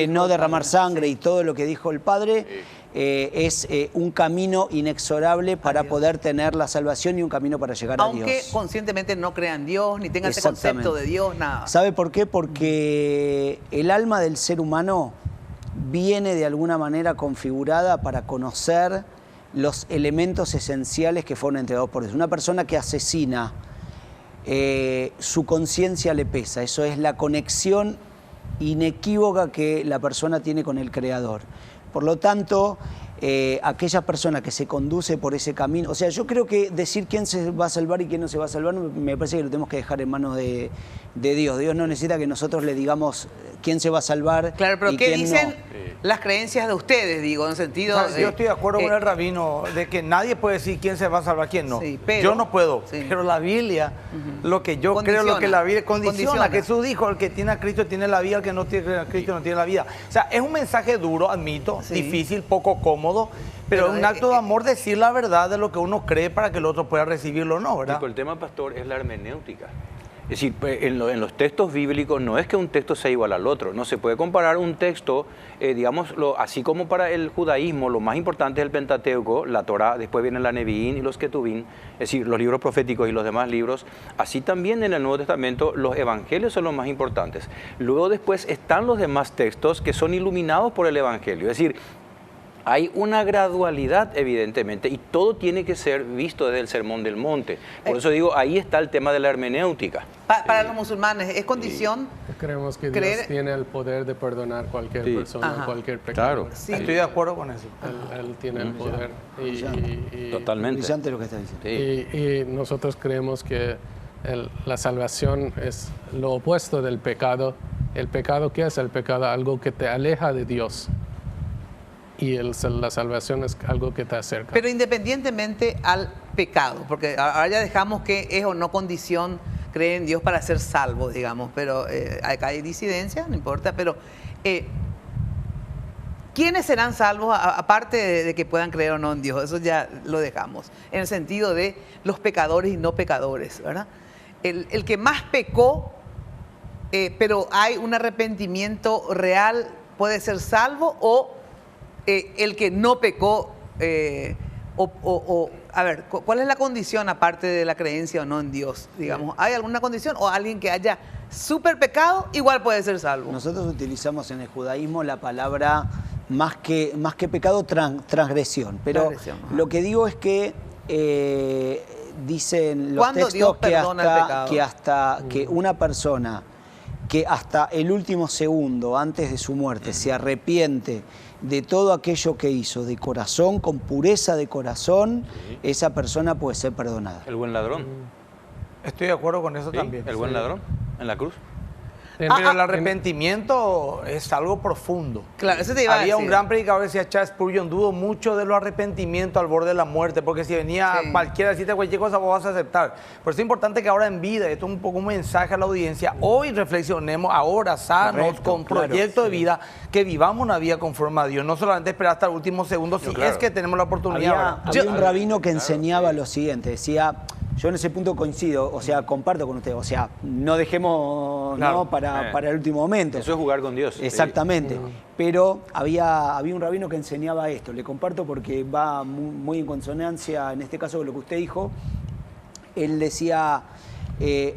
no derramar sangre, y todo lo que dijo el Padre, es un camino inexorable para poder tener la salvación y un camino para llegar a Dios. Aunque conscientemente no crean en Dios, ni tengan ese concepto de Dios, nada. ¿Sabe por qué? Porque el alma del ser humano viene de alguna manera configurada para conocer los elementos esenciales que fueron entregados por Dios. Una persona que asesina, su conciencia le pesa. Eso es la conexión inequívoca que la persona tiene con el Creador. Por lo tanto, aquella persona que se conduce por ese camino, o sea, yo creo que decir quién se va a salvar y quién no se va a salvar, me parece que lo tenemos que dejar en manos de Dios. Dios no necesita que nosotros le digamos quién se va a salvar. Claro, pero y ¿qué quién dicen no? Las creencias de ustedes, digo, en el sentido... Yo estoy de acuerdo con el rabino de que nadie puede decir quién se va a salvar, quién no. Sí, pero, yo no puedo, pero la Biblia, lo que yo creo, lo que la Biblia condiciona. Jesús dijo, el que tiene a Cristo tiene la vida, el que no tiene a Cristo no tiene la vida. O sea, es un mensaje duro, admito, difícil, poco cómodo, pero es un acto de amor decir la verdad de lo que uno cree para que el otro pueda recibirlo o no, ¿verdad? El tema, pastor, es la hermenéutica. Es decir, en los textos bíblicos no es que un texto sea igual al otro, no se puede comparar un texto, digámoslo, así como para el judaísmo lo más importante es el Pentateuco, la Torá, después vienen la Neviín y los Ketubín, es decir, los libros proféticos y los demás libros, así también en el Nuevo Testamento los evangelios son los más importantes. Luego después están los demás textos que son iluminados por el evangelio, es decir, hay una gradualidad, evidentemente, y todo tiene que ser visto desde el Sermón del Monte. Por eso digo, ahí está el tema de la hermenéutica. Para los musulmanes, ¿es condición? Creemos que Dios tiene el poder de perdonar cualquier persona, cualquier pecado. Claro. Estoy de acuerdo con eso. Él tiene el poder. Totalmente. Brillante lo que está diciendo. Y nosotros creemos que la salvación es lo opuesto del pecado. ¿El pecado qué es? El pecado, algo que te aleja de Dios. Y la salvación es algo que te acerca. Pero independientemente al pecado, porque ahora ya dejamos que es o no condición creer en Dios para ser salvo, digamos, pero acá hay disidencia, no importa, pero ¿quiénes serán salvos aparte de que puedan creer o no en Dios? Eso ya lo dejamos, en el sentido de los pecadores y no pecadores, ¿verdad? El que más pecó, pero hay un arrepentimiento real, puede ser salvo, o el que no pecó, a ver, ¿cuál es la condición aparte de la creencia o no en Dios? Digamos, ¿hay alguna condición? ¿O alguien que haya súper pecado igual puede ser salvo? Nosotros utilizamos en el judaísmo la palabra más que pecado, transgresión. Pero lo que digo es que dicen los textos que una persona que hasta el último segundo antes de su muerte se arrepiente de todo aquello que hizo de corazón, con pureza de corazón, esa persona puede ser perdonada. ¿El buen ladrón? Estoy de acuerdo con eso también. ¿El buen ladrón en la cruz? Pero el arrepentimiento es algo profundo. Claro, eso te iba a decir. Había un gran predicador que decía, Charles Spurgeon, dudo mucho de los arrepentimientos al borde de la muerte, porque si venía cualquiera a decirte cualquier cosa, vos vas a aceptar. Por eso es importante que ahora en vida, esto es un poco un mensaje a la audiencia, hoy reflexionemos ahora sanos, con proyecto de vida, que vivamos una vida conforme a Dios, no solamente esperar hasta el último segundo, si es que tenemos la oportunidad. Había un rabino que enseñaba lo siguiente, decía... Yo en ese punto coincido, o sea, comparto con usted, o sea, no dejemos para el último momento. Eso es jugar con Dios. Exactamente. Pero había un rabino que enseñaba esto, le comparto porque va muy en consonancia, en este caso, con lo que usted dijo. Él decía,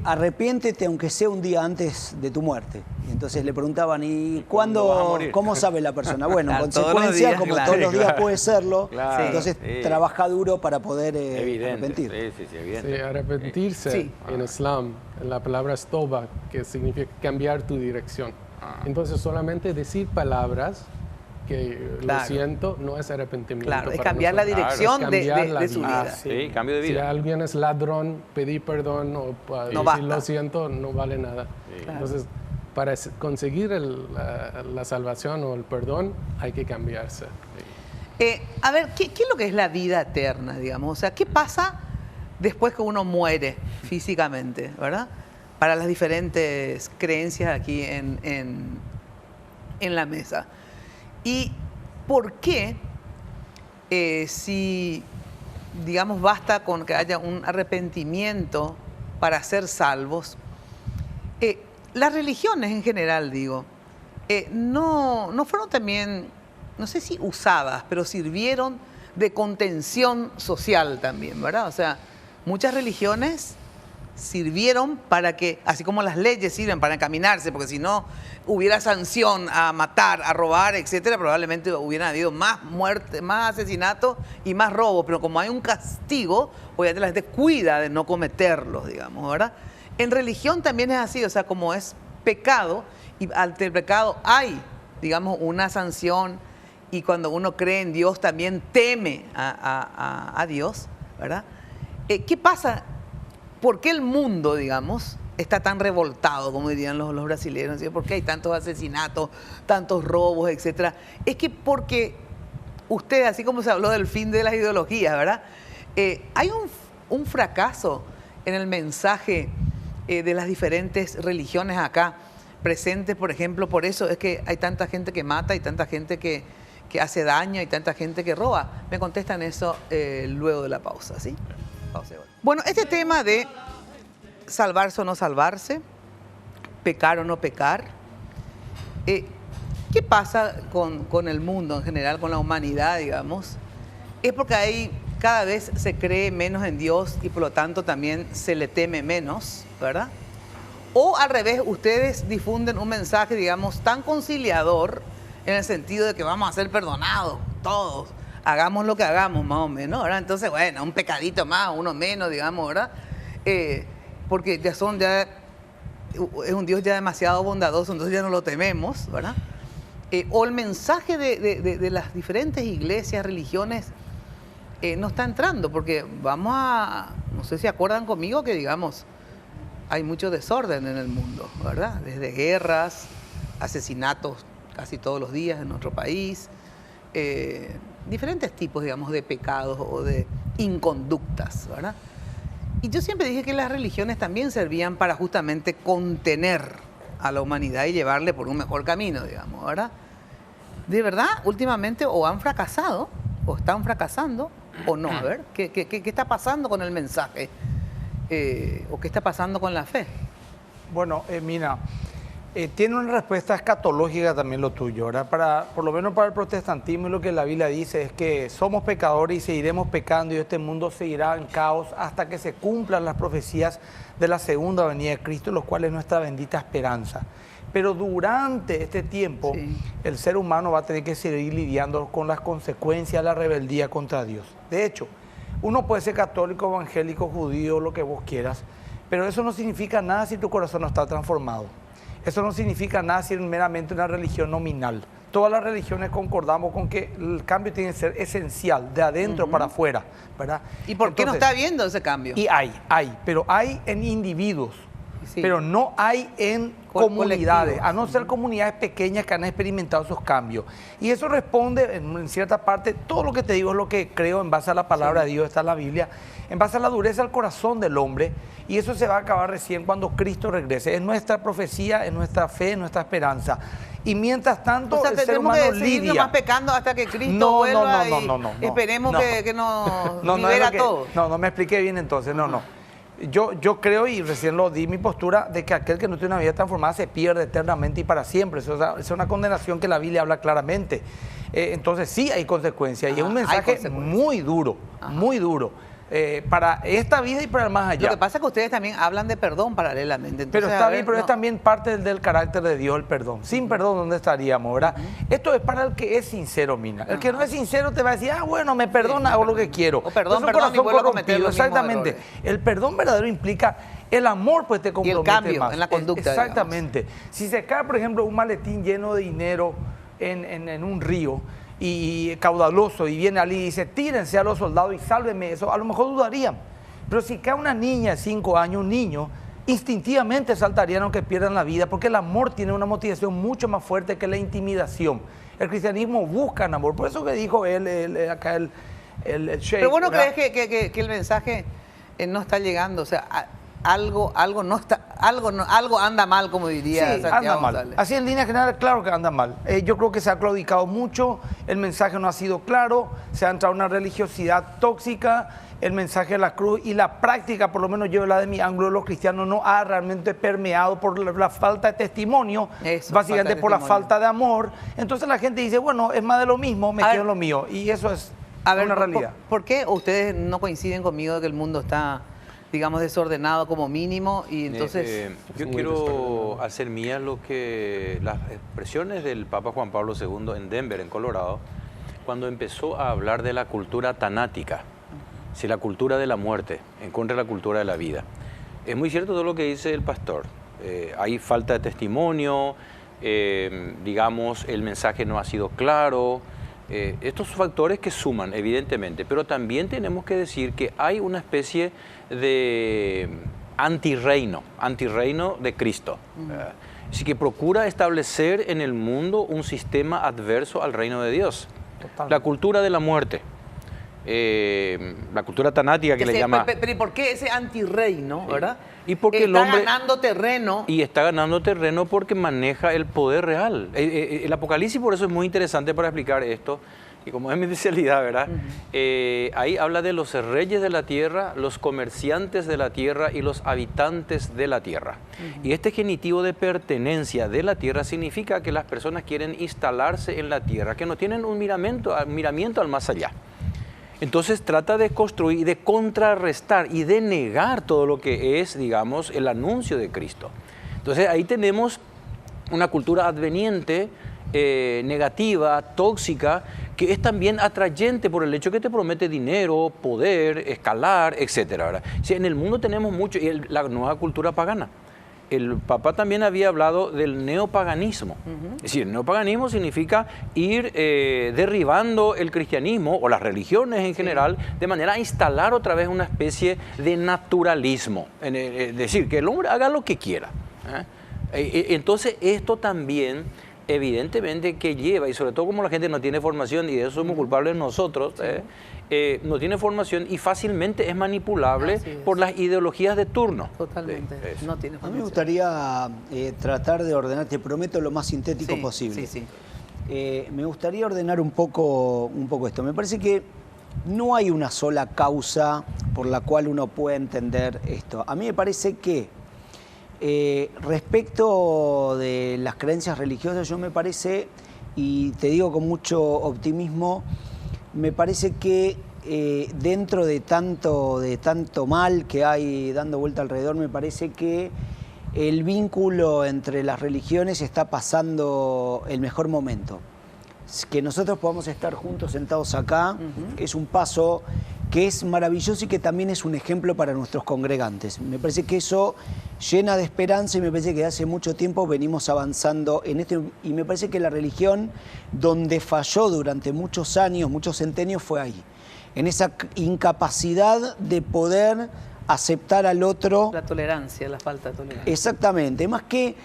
arrepiéntete aunque sea un día antes de tu muerte. Y entonces le preguntaban, ¿y cómo sabe la persona? Bueno, en consecuencia, como todos los días puede serlo, entonces trabaja duro para poder arrepentir. Sí, arrepentirse en Islam, la palabra es toba, que significa cambiar tu dirección. Entonces solamente decir palabras que Claro. lo siento, no es arrepentimiento. Claro, es para cambiar la nosotros. dirección Es cambiar la de su vida. Sí, cambio de Si vida. alguien es ladrón, pedir perdón o No decir basta. lo siento no vale nada. Claro. Entonces, para conseguir la salvación o el perdón, hay que cambiarse. A ver, ¿qué es lo que es la vida eterna, digamos? O sea, ¿qué pasa después que uno muere físicamente, verdad? Para las diferentes creencias aquí en la mesa. ¿Y por qué, si, digamos, basta con que haya un arrepentimiento para ser salvos, las religiones en general, digo, no fueron también, no sé si usadas, pero sirvieron de contención social también, ¿verdad? O sea, muchas religiones sirvieron para que, así como las leyes sirven para encaminarse, porque si no hubiera sanción a matar, a robar, etcétera, probablemente hubieran habido más muertes, más asesinatos y más robos, pero como hay un castigo, obviamente la gente cuida de no cometerlos, digamos, ¿verdad? En religión también es así, o sea, como es pecado, y ante el pecado hay, digamos, una sanción, y cuando uno cree en Dios también teme a Dios, ¿verdad? ¿Qué pasa? ¿Por qué el mundo, digamos, está tan revoltado, como dirían los brasileños? ¿Sí? ¿Por qué hay tantos asesinatos, tantos robos, etcétera? Es que porque usted, así como se habló del fin de las ideologías, ¿verdad? Hay un fracaso en el mensaje de las diferentes religiones acá presentes, por ejemplo, por eso es que hay tanta gente que mata y tanta gente que hace daño y tanta gente que roba. Me contestan eso luego de la pausa, ¿sí? Pausa. Bueno, este tema de salvarse o no salvarse, pecar o no pecar, ¿qué pasa con el mundo en general, con la humanidad, digamos? Es porque cada vez se cree menos en Dios y por lo tanto también se le teme menos, ¿verdad? O al revés, ustedes difunden un mensaje, digamos, tan conciliador en el sentido de que vamos a ser perdonados todos, hagamos lo que hagamos más o menos, ¿verdad? Entonces, bueno, un pecadito más, uno menos, digamos, ¿verdad? Porque es un Dios ya demasiado bondadoso, entonces ya no lo tememos, ¿verdad? O el mensaje de las diferentes iglesias, religiones, no está entrando, porque no sé si acuerdan conmigo que, digamos, hay mucho desorden en el mundo, ¿verdad? Desde guerras, asesinatos casi todos los días en nuestro país, diferentes tipos, digamos, de pecados o de inconductas, ¿verdad? Y yo siempre dije que las religiones también servían para justamente contener a la humanidad y llevarle por un mejor camino, digamos, ¿verdad? De verdad, últimamente o han fracasado, o están fracasando, o no. A ver, ¿qué está pasando con el mensaje? ¿O qué está pasando con la fe? Bueno, Mina, tiene una respuesta escatológica también lo tuyo, ¿verdad? Por lo menos para el protestantismo, lo que la Biblia dice es que somos pecadores y seguiremos pecando y este mundo seguirá en caos hasta que se cumplan las profecías de la segunda venida de Cristo, los cuales es nuestra bendita esperanza. Pero durante este tiempo, sí, el ser humano va a tener que seguir lidiando con las consecuencias de la rebeldía contra Dios. De hecho, uno puede ser católico, evangélico, judío, lo que vos quieras, pero eso no significa nada si tu corazón no está transformado. Eso no significa nada si es meramente una religión nominal. Todas las religiones concordamos con que el cambio tiene que ser esencial, de adentro para afuera, ¿verdad? ¿Y por qué no está habiendo ese cambio? Y pero hay en individuos, sí, pero no hay en comunidades, a no ser comunidades pequeñas que han experimentado esos cambios. Y eso responde, en cierta parte, todo lo que te digo es lo que creo en base a la palabra de Dios, está en la Biblia, en base a la dureza del corazón del hombre, y eso se va a acabar recién cuando Cristo regrese. Es nuestra profecía, es nuestra fe, es nuestra esperanza. Y mientras tanto, el ser humano lidia. Más pecando hasta que Cristo vuelva y esperemos que nos libera a todos. No me expliqué bien entonces, no. Yo creo, y recién lo di mi postura, de que aquel que no tiene una vida transformada se pierde eternamente y para siempre. Es una condenación que la Biblia habla claramente. Entonces sí hay consecuencias, y es un mensaje muy duro, muy duro. Para esta vida y para el más allá. Lo que pasa es que ustedes también hablan de perdón paralelamente. Entonces, pero está bien, pero es también parte del carácter de Dios el perdón. Sin perdón, ¿dónde estaríamos, verdad? Esto es para el que es sincero, Mina. El que no es sincero te va a decir, bueno, me perdona, hago lo que quiero. O perdón, y vuelvo a cometer los exactamente. El perdón verdadero implica el amor, pues te compromete y el cambio más. En la conducta. Exactamente. Digamos. Si se cae, por ejemplo, un maletín lleno de dinero, en un río y caudaloso y viene Ali y dice, tírense a los soldados y sálvenme eso, a lo mejor dudarían. Pero si cae una niña de 5 años, un niño, instintivamente saltarían aunque pierdan la vida, porque el amor tiene una motivación mucho más fuerte que la intimidación. El cristianismo busca el amor, por eso que dijo acá el sheikh. Pero bueno, ¿crees que el mensaje no está llegando? O sea, algo anda mal, como diría Sí, Santiago anda mal. González. Así en línea general, claro que anda mal. Yo creo que se ha claudicado mucho, el mensaje no ha sido claro, se ha entrado una religiosidad tóxica, el mensaje de la cruz y la práctica, por lo menos yo la de mi ángulo de los cristianos, no ha realmente permeado por la falta de testimonio, básicamente por la falta de amor. Entonces la gente dice, bueno, es más de lo mismo, me quedo en lo mío. Y eso es una realidad. ¿Por qué ustedes no coinciden conmigo de que el mundo está, digamos, desordenado como mínimo? Y entonces yo quiero hacer mías las expresiones del Papa Juan Pablo II en Denver, en Colorado, cuando empezó a hablar de la cultura tanática, si la cultura de la muerte en contra de la cultura de la vida. Es muy cierto todo lo que dice el pastor. Hay falta de testimonio, digamos, el mensaje no ha sido claro. Estos factores que suman, evidentemente, pero también tenemos que decir que hay una especie de antirreino de Cristo. Así que procura establecer en el mundo un sistema adverso al reino de Dios. Totalmente. La cultura de la muerte. La cultura tanática que le llama... Pero ¿y por qué ese antirreino, verdad? Y porque el hombre está ganando terreno. Y está ganando terreno porque maneja el poder real. El Apocalipsis por eso es muy interesante para explicar esto. Y como es mi especialidad, ¿verdad? Ahí habla de los reyes de la tierra, los comerciantes de la tierra y los habitantes de la tierra. Y este genitivo de pertenencia de la tierra significa que las personas quieren instalarse en la tierra, que no tienen un miramiento al más allá. Entonces trata de construir, de contrarrestar y de negar todo lo que es, digamos, el anuncio de Cristo. Entonces ahí tenemos una cultura adveniente, negativa, tóxica, que es también atrayente por el hecho que te promete dinero, poder, escalar, etc. Si en el mundo tenemos mucho, y la nueva cultura pagana. El Papa también había hablado del neopaganismo. Es decir, el neopaganismo significa ir derribando el cristianismo o las religiones en general, de manera a instalar otra vez una especie de naturalismo. Es decir, que el hombre haga lo que quiera. Entonces esto también, evidentemente, que lleva, y sobre todo como la gente no tiene formación, y de eso somos culpables nosotros, no tiene formación y fácilmente es manipulable por las ideologías de turno. Totalmente. No tiene formación. A mí me gustaría tratar de ordenar, te prometo, lo más sintético posible. Me gustaría ordenar un poco esto. Me parece que no hay una sola causa por la cual uno pueda entender esto. A mí me parece que respecto de las creencias religiosas, yo me parece, y te digo con mucho optimismo, me parece que dentro de tanto mal que hay dando vuelta alrededor, me parece que el vínculo entre las religiones está pasando el mejor momento. Que nosotros podamos estar juntos sentados acá es un paso que es maravilloso y que también es un ejemplo para nuestros congregantes. Me parece que eso llena de esperanza y me parece que hace mucho tiempo venimos avanzando en esto, y me parece que la religión donde falló durante muchos años, muchos centenios, fue ahí, en esa incapacidad de poder aceptar al otro. La tolerancia, la falta de tolerancia. Exactamente, más que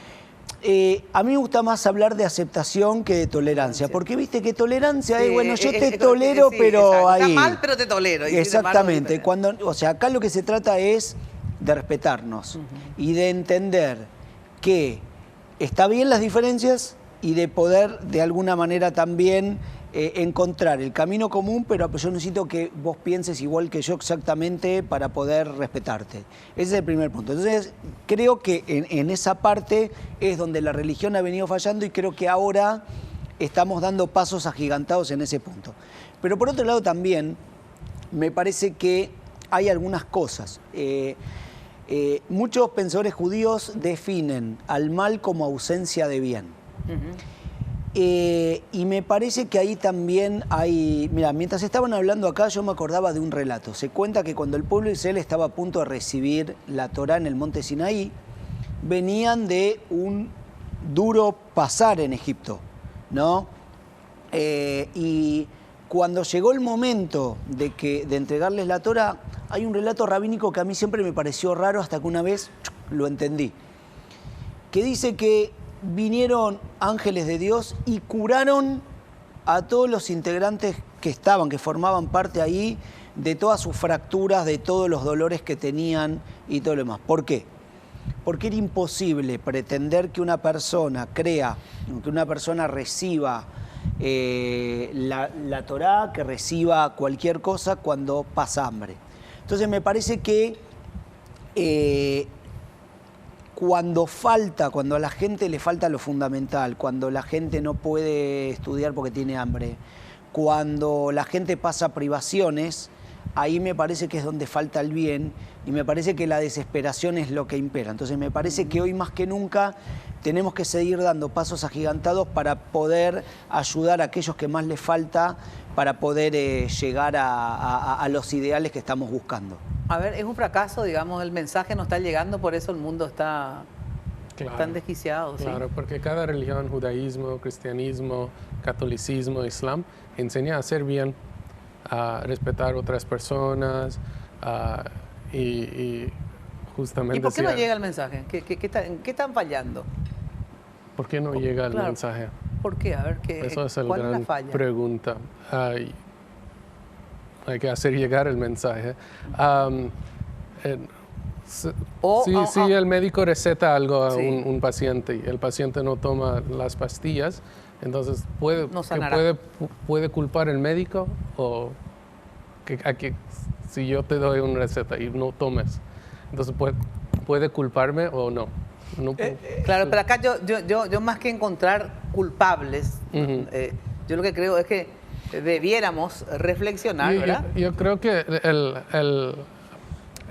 a mí me gusta más hablar de aceptación que de tolerancia, porque viste que tolerancia es, bueno, yo te tolero, pero ahí... Está mal, pero te tolero. Exactamente, o sea, acá lo que se trata es de respetarnos y de entender que está bien las diferencias y de poder de alguna manera también encontrar el camino común, pero yo necesito que vos pienses igual que yo exactamente para poder respetarte. Ese es el primer punto. Entonces, creo que en esa parte es donde la religión ha venido fallando y creo que ahora estamos dando pasos agigantados en ese punto. Pero por otro lado también me parece que hay algunas cosas. Muchos pensadores judíos definen al mal como ausencia de bien. Y me parece que ahí también hay... Mira, mientras estaban hablando acá yo me acordaba de un relato. Se cuenta que cuando el pueblo de Israel estaba a punto de recibir la Torá en el monte Sinaí, venían de un duro pasar en Egipto, ¿no? Y cuando llegó el momento de entregarles la Torá, hay un relato rabínico que a mí siempre me pareció raro hasta que una vez lo entendí. Que dice que vinieron ángeles de Dios y curaron a todos los integrantes que formaban parte ahí, de todas sus fracturas, de todos los dolores que tenían y todo lo demás. ¿Por qué? Porque era imposible pretender que una persona crea, que una persona reciba la Torá, que reciba cualquier cosa cuando pasa hambre. Entonces me parece que cuando a la gente le falta lo fundamental, cuando la gente no puede estudiar porque tiene hambre, cuando la gente pasa privaciones, ahí me parece que es donde falta el bien y me parece que la desesperación es lo que impera. Entonces me parece que hoy más que nunca tenemos que seguir dando pasos agigantados para poder ayudar a aquellos que más les falta para poder llegar a los ideales que estamos buscando. A ver, es un fracaso, digamos, el mensaje no está llegando, por eso el mundo está tan desquiciado. Claro, ¿sí? porque cada religión, judaísmo, cristianismo, catolicismo, islam, enseña a hacer bien, a respetar otras personas y justamente... ¿Y por qué no llega el mensaje? ¿En qué están fallando? ¿Por qué no llega el mensaje? ¿Por qué? A ver, eso es la ¿cuál es la gran falla? pregunta. Hay que hacer llegar el mensaje. Si el médico receta algo a un paciente y el paciente no toma las pastillas, entonces puede culpar el médico o si yo te doy una receta y no tomes, entonces puede culparme o no. Claro, pero acá yo más que encontrar culpables, yo lo que creo es que debiéramos reflexionar, ¿verdad? Yo creo que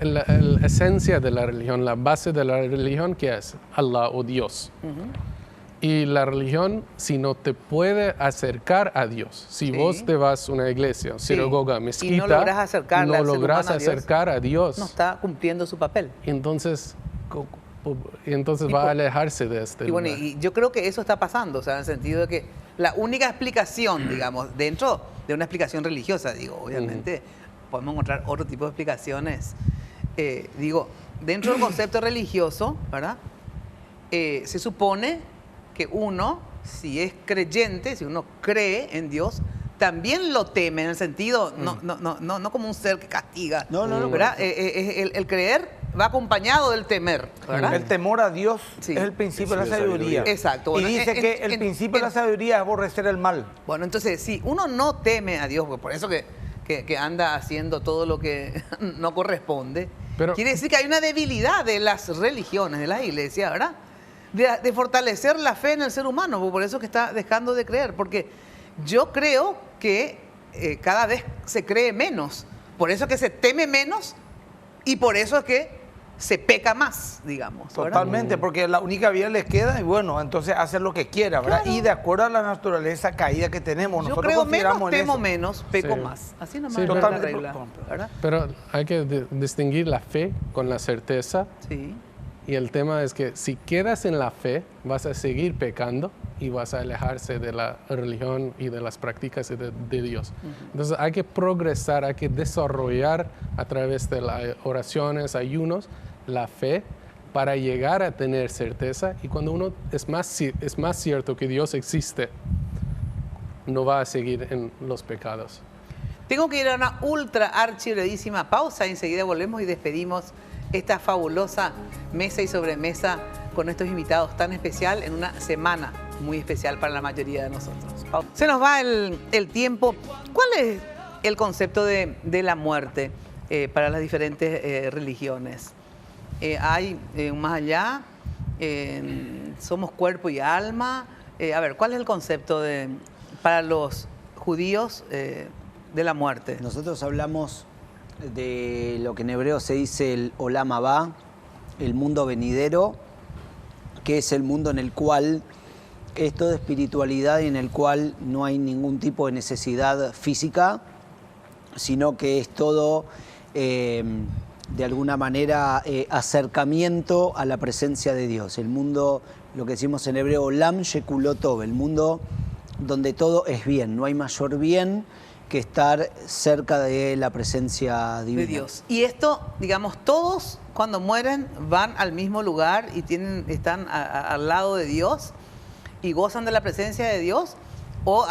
la esencia de la religión, la base de la religión, ¿qué es? Allah o Dios. Y la religión, si no te puede acercar a Dios, si vos te vas a una iglesia, sinagoga, mezquita, y no logras acercar a Dios, no está cumpliendo su papel. Entonces va a alejarse de este lugar. Bueno, y yo creo que eso está pasando, o sea, en el sentido de que la única explicación, digamos, dentro de una explicación religiosa, obviamente podemos encontrar otro tipo de explicaciones. Dentro del concepto religioso, ¿verdad? Se supone que uno, si es creyente, si uno cree en Dios, también lo teme, en el sentido, no como un ser que castiga, ¿verdad? El creer va acompañado del temer, ¿verdad? El temor a Dios es el principio de la sabiduría. Exacto. Bueno, y dice que el principio de la sabiduría es aborrecer el mal. Bueno, entonces, si uno no teme a Dios, por eso que anda haciendo todo lo que no corresponde, quiere decir que hay una debilidad de las religiones, de las iglesias, ¿verdad? De fortalecer la fe en el ser humano, por eso que está dejando de creer, porque yo creo que cada vez se cree menos, por eso que se teme menos y por eso es que se peca más, digamos. Totalmente, porque la única vida les queda y bueno, entonces hacer lo que quiera, ¿verdad? Claro. Y de acuerdo a la naturaleza caída que tenemos, yo creo menos, temo menos, peco más. Así nomás es la regla, ¿verdad? Pero hay que distinguir la fe con la certeza. Sí. Y el tema es que si quedas en la fe, vas a seguir pecando y vas a alejarse de la religión y de las prácticas de Dios. Entonces hay que progresar, hay que desarrollar a través de las oraciones, ayunos, la fe para llegar a tener certeza. Y cuando uno es más cierto que Dios existe, no va a seguir en los pecados. Tengo que ir a una ultra archibredísima pausa. Enseguida volvemos y despedimos esta fabulosa mesa y sobremesa con estos invitados tan especial en una semana muy especial para la mayoría de nosotros. Se nos va el tiempo. ¿Cuál es el concepto de la muerte para las diferentes religiones? Hay un más allá, somos cuerpo y alma. A ver, ¿cuál es el concepto para los judíos de la muerte? Nosotros hablamos de lo que en hebreo se dice el Olam Haba, el mundo venidero, que es el mundo en el cual es toda espiritualidad y en el cual no hay ningún tipo de necesidad física, sino que es todo, de alguna manera, acercamiento a la presencia de Dios. El mundo, lo que decimos en hebreo, Olam Shekulot Tov, el mundo donde todo es bien, no hay mayor bien que estar cerca de la presencia divina. De Dios. Y esto, digamos, todos cuando mueren van al mismo lugar y están al lado de Dios y gozan de la presencia de Dios, o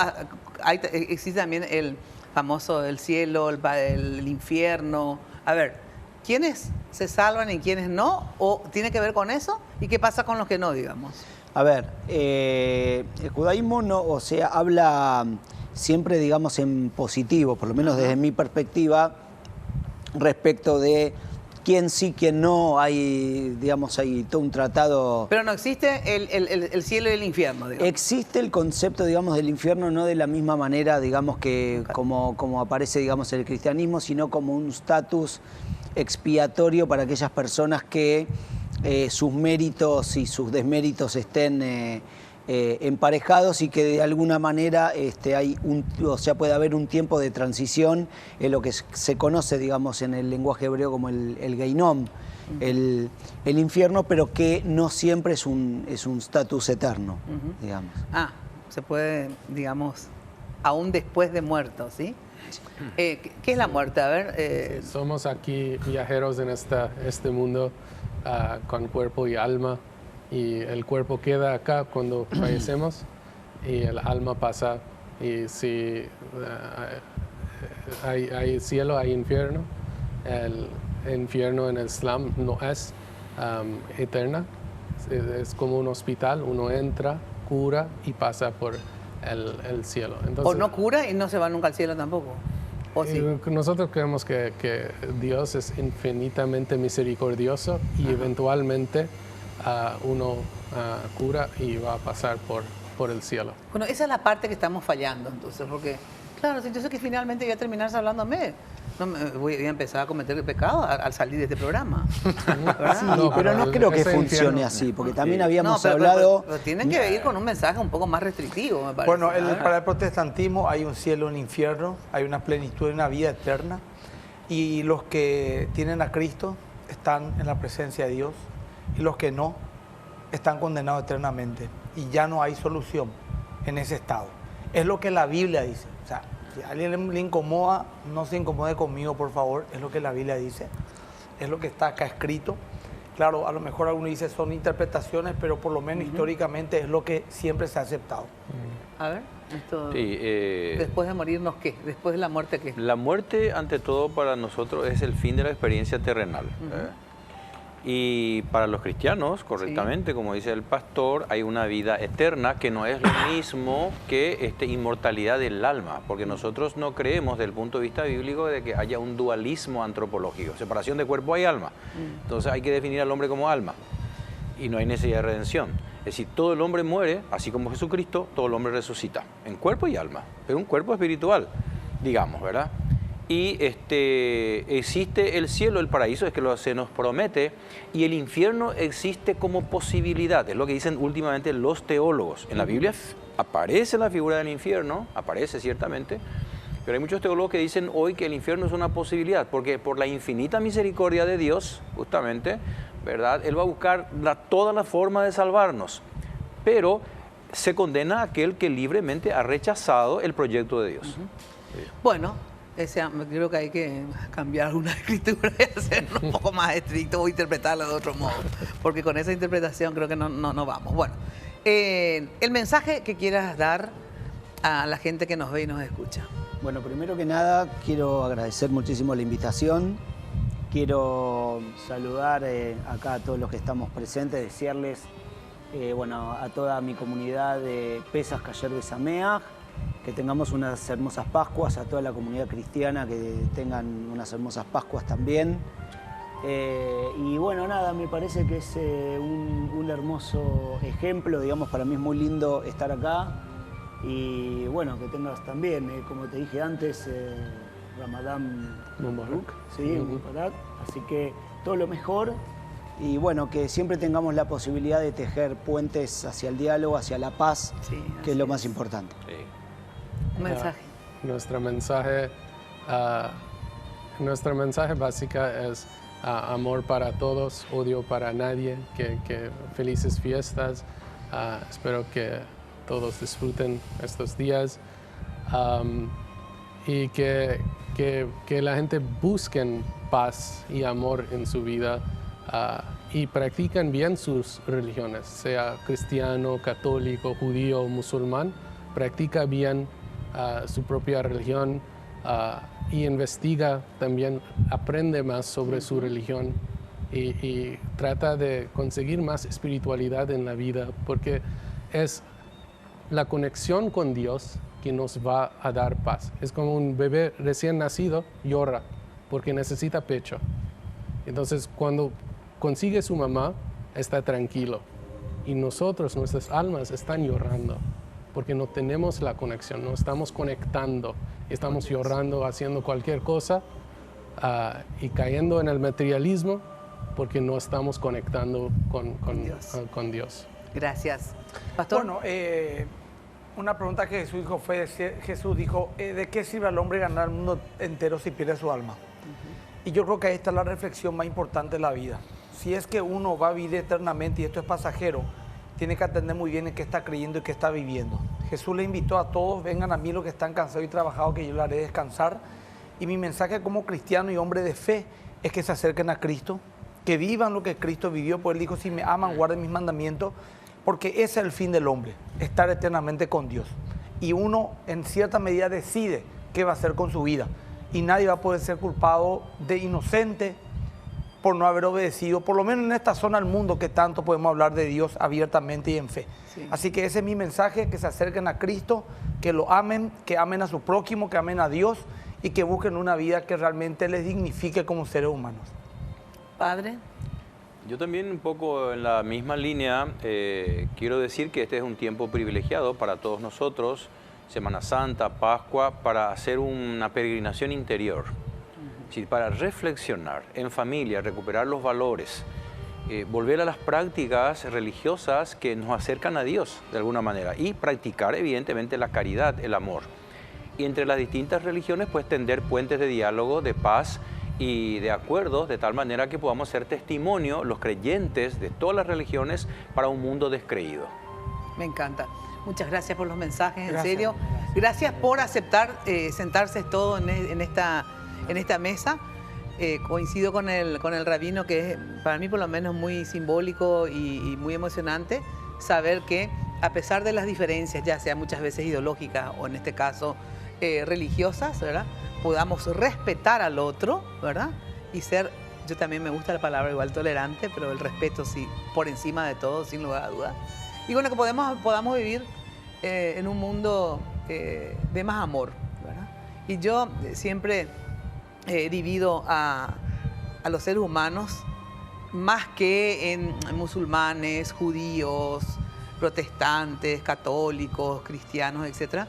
existe también el famoso el cielo, el infierno. A ver, ¿quiénes se salvan y quiénes no? ¿O tiene que ver con eso? ¿Y qué pasa con los que no, digamos? A ver, el judaísmo no, o sea, habla siempre, digamos, en positivo, por lo menos desde mi perspectiva, respecto de quién sí, quién no. Hay, digamos, hay todo un tratado. Pero no existe el cielo y el infierno, digamos. Existe el concepto, digamos, del infierno, no de la misma manera, digamos, que como aparece, digamos, en el cristianismo, sino como un estatus expiatorio para aquellas personas que sus méritos y sus desméritos estén emparejados, y que de alguna manera puede haber un tiempo de transición en lo que se conoce, digamos, en el lenguaje hebreo como el Geinom, el infierno, pero que no siempre es un status eterno, digamos. Se puede, digamos, aún después de muerto, ¿sí? ¿Qué es la muerte? A ver. Sí, somos aquí viajeros en este mundo con cuerpo y alma. Y el cuerpo queda acá cuando fallecemos y el alma pasa. Y si hay cielo, hay infierno. El infierno en el Islam no es eterna. Es como un hospital. Uno entra, cura y pasa por el cielo. Entonces, o no cura y no se va nunca al cielo tampoco. ¿O sí? Nosotros creemos que Dios es infinitamente misericordioso y eventualmente uno cura y va a pasar por el cielo. Bueno, esa es la parte que estamos fallando, entonces, porque, claro, si yo sé que finalmente voy a terminar hablándome, voy a empezar a cometer el pecado al salir de este programa. Sí, pero no creo que funcione así, porque también habíamos hablado... Pero tienen que ir con un mensaje un poco más restrictivo, me parece. Bueno, para el protestantismo hay un cielo, un infierno, hay una plenitud y una vida eterna, y los que tienen a Cristo están en la presencia de Dios, y los que no están condenados eternamente, y ya no hay solución en ese estado. Es lo que la Biblia dice. O sea, si a alguien le incomoda, no se incomode conmigo, por favor. Es lo que la Biblia dice, es lo que está acá escrito. Claro, a lo mejor alguno dice son interpretaciones, pero por lo menos históricamente es lo que siempre se ha aceptado. A ver, esto, sí, después de morirnos, ¿qué? Después de la muerte, ¿qué? La muerte, ante todo, para nosotros es el fin de la experiencia terrenal. Y para los cristianos, correctamente, como dice el pastor, hay una vida eterna que no es lo mismo que inmortalidad del alma, porque nosotros no creemos desde el punto de vista bíblico de que haya un dualismo antropológico, separación de cuerpo y alma. Entonces hay que definir al hombre como alma y no hay necesidad de redención. Es decir, todo el hombre muere, así como Jesucristo, todo el hombre resucita, en cuerpo y alma, pero un cuerpo espiritual, digamos, ¿verdad? Y existe el cielo, el paraíso, es que se nos promete, y el infierno existe como posibilidad, es lo que dicen últimamente los teólogos. En la Biblia aparece la figura del infierno, aparece ciertamente, pero hay muchos teólogos que dicen hoy que el infierno es una posibilidad, porque por la infinita misericordia de Dios, justamente, ¿verdad? Él va a buscar toda la forma de salvarnos, pero se condena a aquel que libremente ha rechazado el proyecto de Dios. Sí. Bueno, creo que hay que cambiar alguna escritura y hacerlo un poco más estricto o interpretarlo de otro modo, porque con esa interpretación creo que no vamos. Bueno, el mensaje que quieras dar a la gente que nos ve y nos escucha. Bueno, primero que nada quiero agradecer muchísimo la invitación. Quiero saludar acá a todos los que estamos presentes, desearles a toda mi comunidad de Pesach Kasher Besameach, que tengamos unas hermosas Pascuas, a toda la comunidad cristiana que tengan unas hermosas Pascuas también. Y bueno, nada, me parece que es un hermoso ejemplo, digamos, para mí es muy lindo estar acá. Y bueno, que tengas también, como te dije antes, Ramadán Mubarak, sí, Mubarak. Así que todo lo mejor. Y bueno, que siempre tengamos la posibilidad de tejer puentes hacia el diálogo, hacia la paz, sí, que es lo más importante. Sí. Un mensaje. Nuestro mensaje básico es amor para todos, odio para nadie, que felices fiestas. Espero que todos disfruten estos días y que la gente busquen paz y amor en su vida y practiquen bien sus religiones, sea cristiano, católico, judío, musulmán, practica bien su propia religión y investiga también, aprende más sobre su religión y trata de conseguir más espiritualidad en la vida, porque es la conexión con Dios que nos va a dar paz. Es como un bebé recién nacido llora porque necesita pecho. Entonces, cuando consigue su mamá, está tranquilo. Y nosotros, nuestras almas, están llorando porque no tenemos la conexión, no estamos conectando. Estamos llorando, haciendo cualquier cosa y cayendo en el materialismo porque no estamos conectando con Dios. Gracias. Pastor. Bueno, una pregunta que Jesús dijo fue, ¿de qué sirve al hombre ganar el mundo entero si pierde su alma? Y yo creo que ahí está la reflexión más importante de la vida. Si es que uno va a vivir eternamente y esto es pasajero, tiene que atender muy bien en qué está creyendo y qué está viviendo. Jesús le invitó a todos, vengan a mí los que están cansados y trabajados, que yo les haré descansar. Y mi mensaje como cristiano y hombre de fe es que se acerquen a Cristo, que vivan lo que Cristo vivió, porque Él dijo, si me aman, guarden mis mandamientos, porque ese es el fin del hombre, estar eternamente con Dios. Y uno en cierta medida decide qué va a hacer con su vida. Y nadie va a poder ser culpado de inocente por no haber obedecido, por lo menos en esta zona del mundo que tanto podemos hablar de Dios abiertamente y en fe. Sí. Así que ese es mi mensaje, que se acerquen a Cristo, que lo amen, que amen a su prójimo, que amen a Dios y que busquen una vida que realmente les dignifique como seres humanos. Padre. Yo también un poco en la misma línea quiero decir que este es un tiempo privilegiado para todos nosotros, Semana Santa, Pascua, para hacer una peregrinación interior. Sí, para reflexionar en familia, recuperar los valores, volver a las prácticas religiosas que nos acercan a Dios de alguna manera y practicar evidentemente la caridad, el amor. Y entre las distintas religiones pues tender puentes de diálogo, de paz y de acuerdos, de tal manera que podamos ser testimonio, los creyentes de todas las religiones, para un mundo descreído. Me encanta. Muchas gracias por los mensajes, en serio. Gracias por aceptar sentarse todo en esta mesa. Coincido con el rabino, que es para mí por lo menos muy simbólico y muy emocionante saber que a pesar de las diferencias, ya sea muchas veces ideológicas o en este caso religiosas, ¿verdad?, podamos respetar al otro, ¿verdad?, y ser, yo también me gusta la palabra igual, tolerante, pero el respeto sí, por encima de todo, sin lugar a dudas. Y bueno, que podamos vivir en un mundo de más amor, ¿verdad? Y yo siempre divido a los seres humanos más que en musulmanes, judíos, protestantes, católicos, cristianos, etcétera,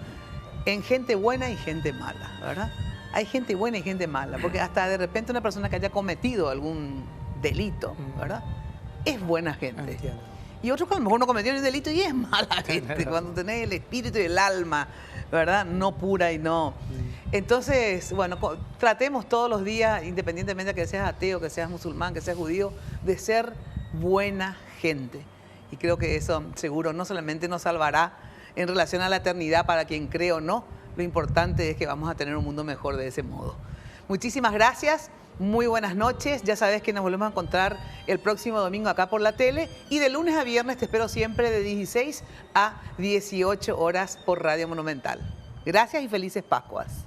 en gente buena y gente mala, ¿verdad? Hay gente buena y gente mala, porque hasta de repente una persona que haya cometido algún delito, ¿verdad?, es buena gente. Entiendo. Y otros que a lo mejor no cometieron el delito y es mala gente, cuando tenés el espíritu y el alma, ¿verdad?, no pura y no. Entonces, bueno, tratemos todos los días, independientemente de que seas ateo, que seas musulmán, que seas judío, de ser buena gente. Y creo que eso seguro no solamente nos salvará en relación a la eternidad para quien cree o no, lo importante es que vamos a tener un mundo mejor de ese modo. Muchísimas gracias, muy buenas noches. Ya sabes que nos volvemos a encontrar el próximo domingo acá por la tele y de lunes a viernes te espero siempre de 16 a 18 horas por Radio Monumental. Gracias y felices Pascuas.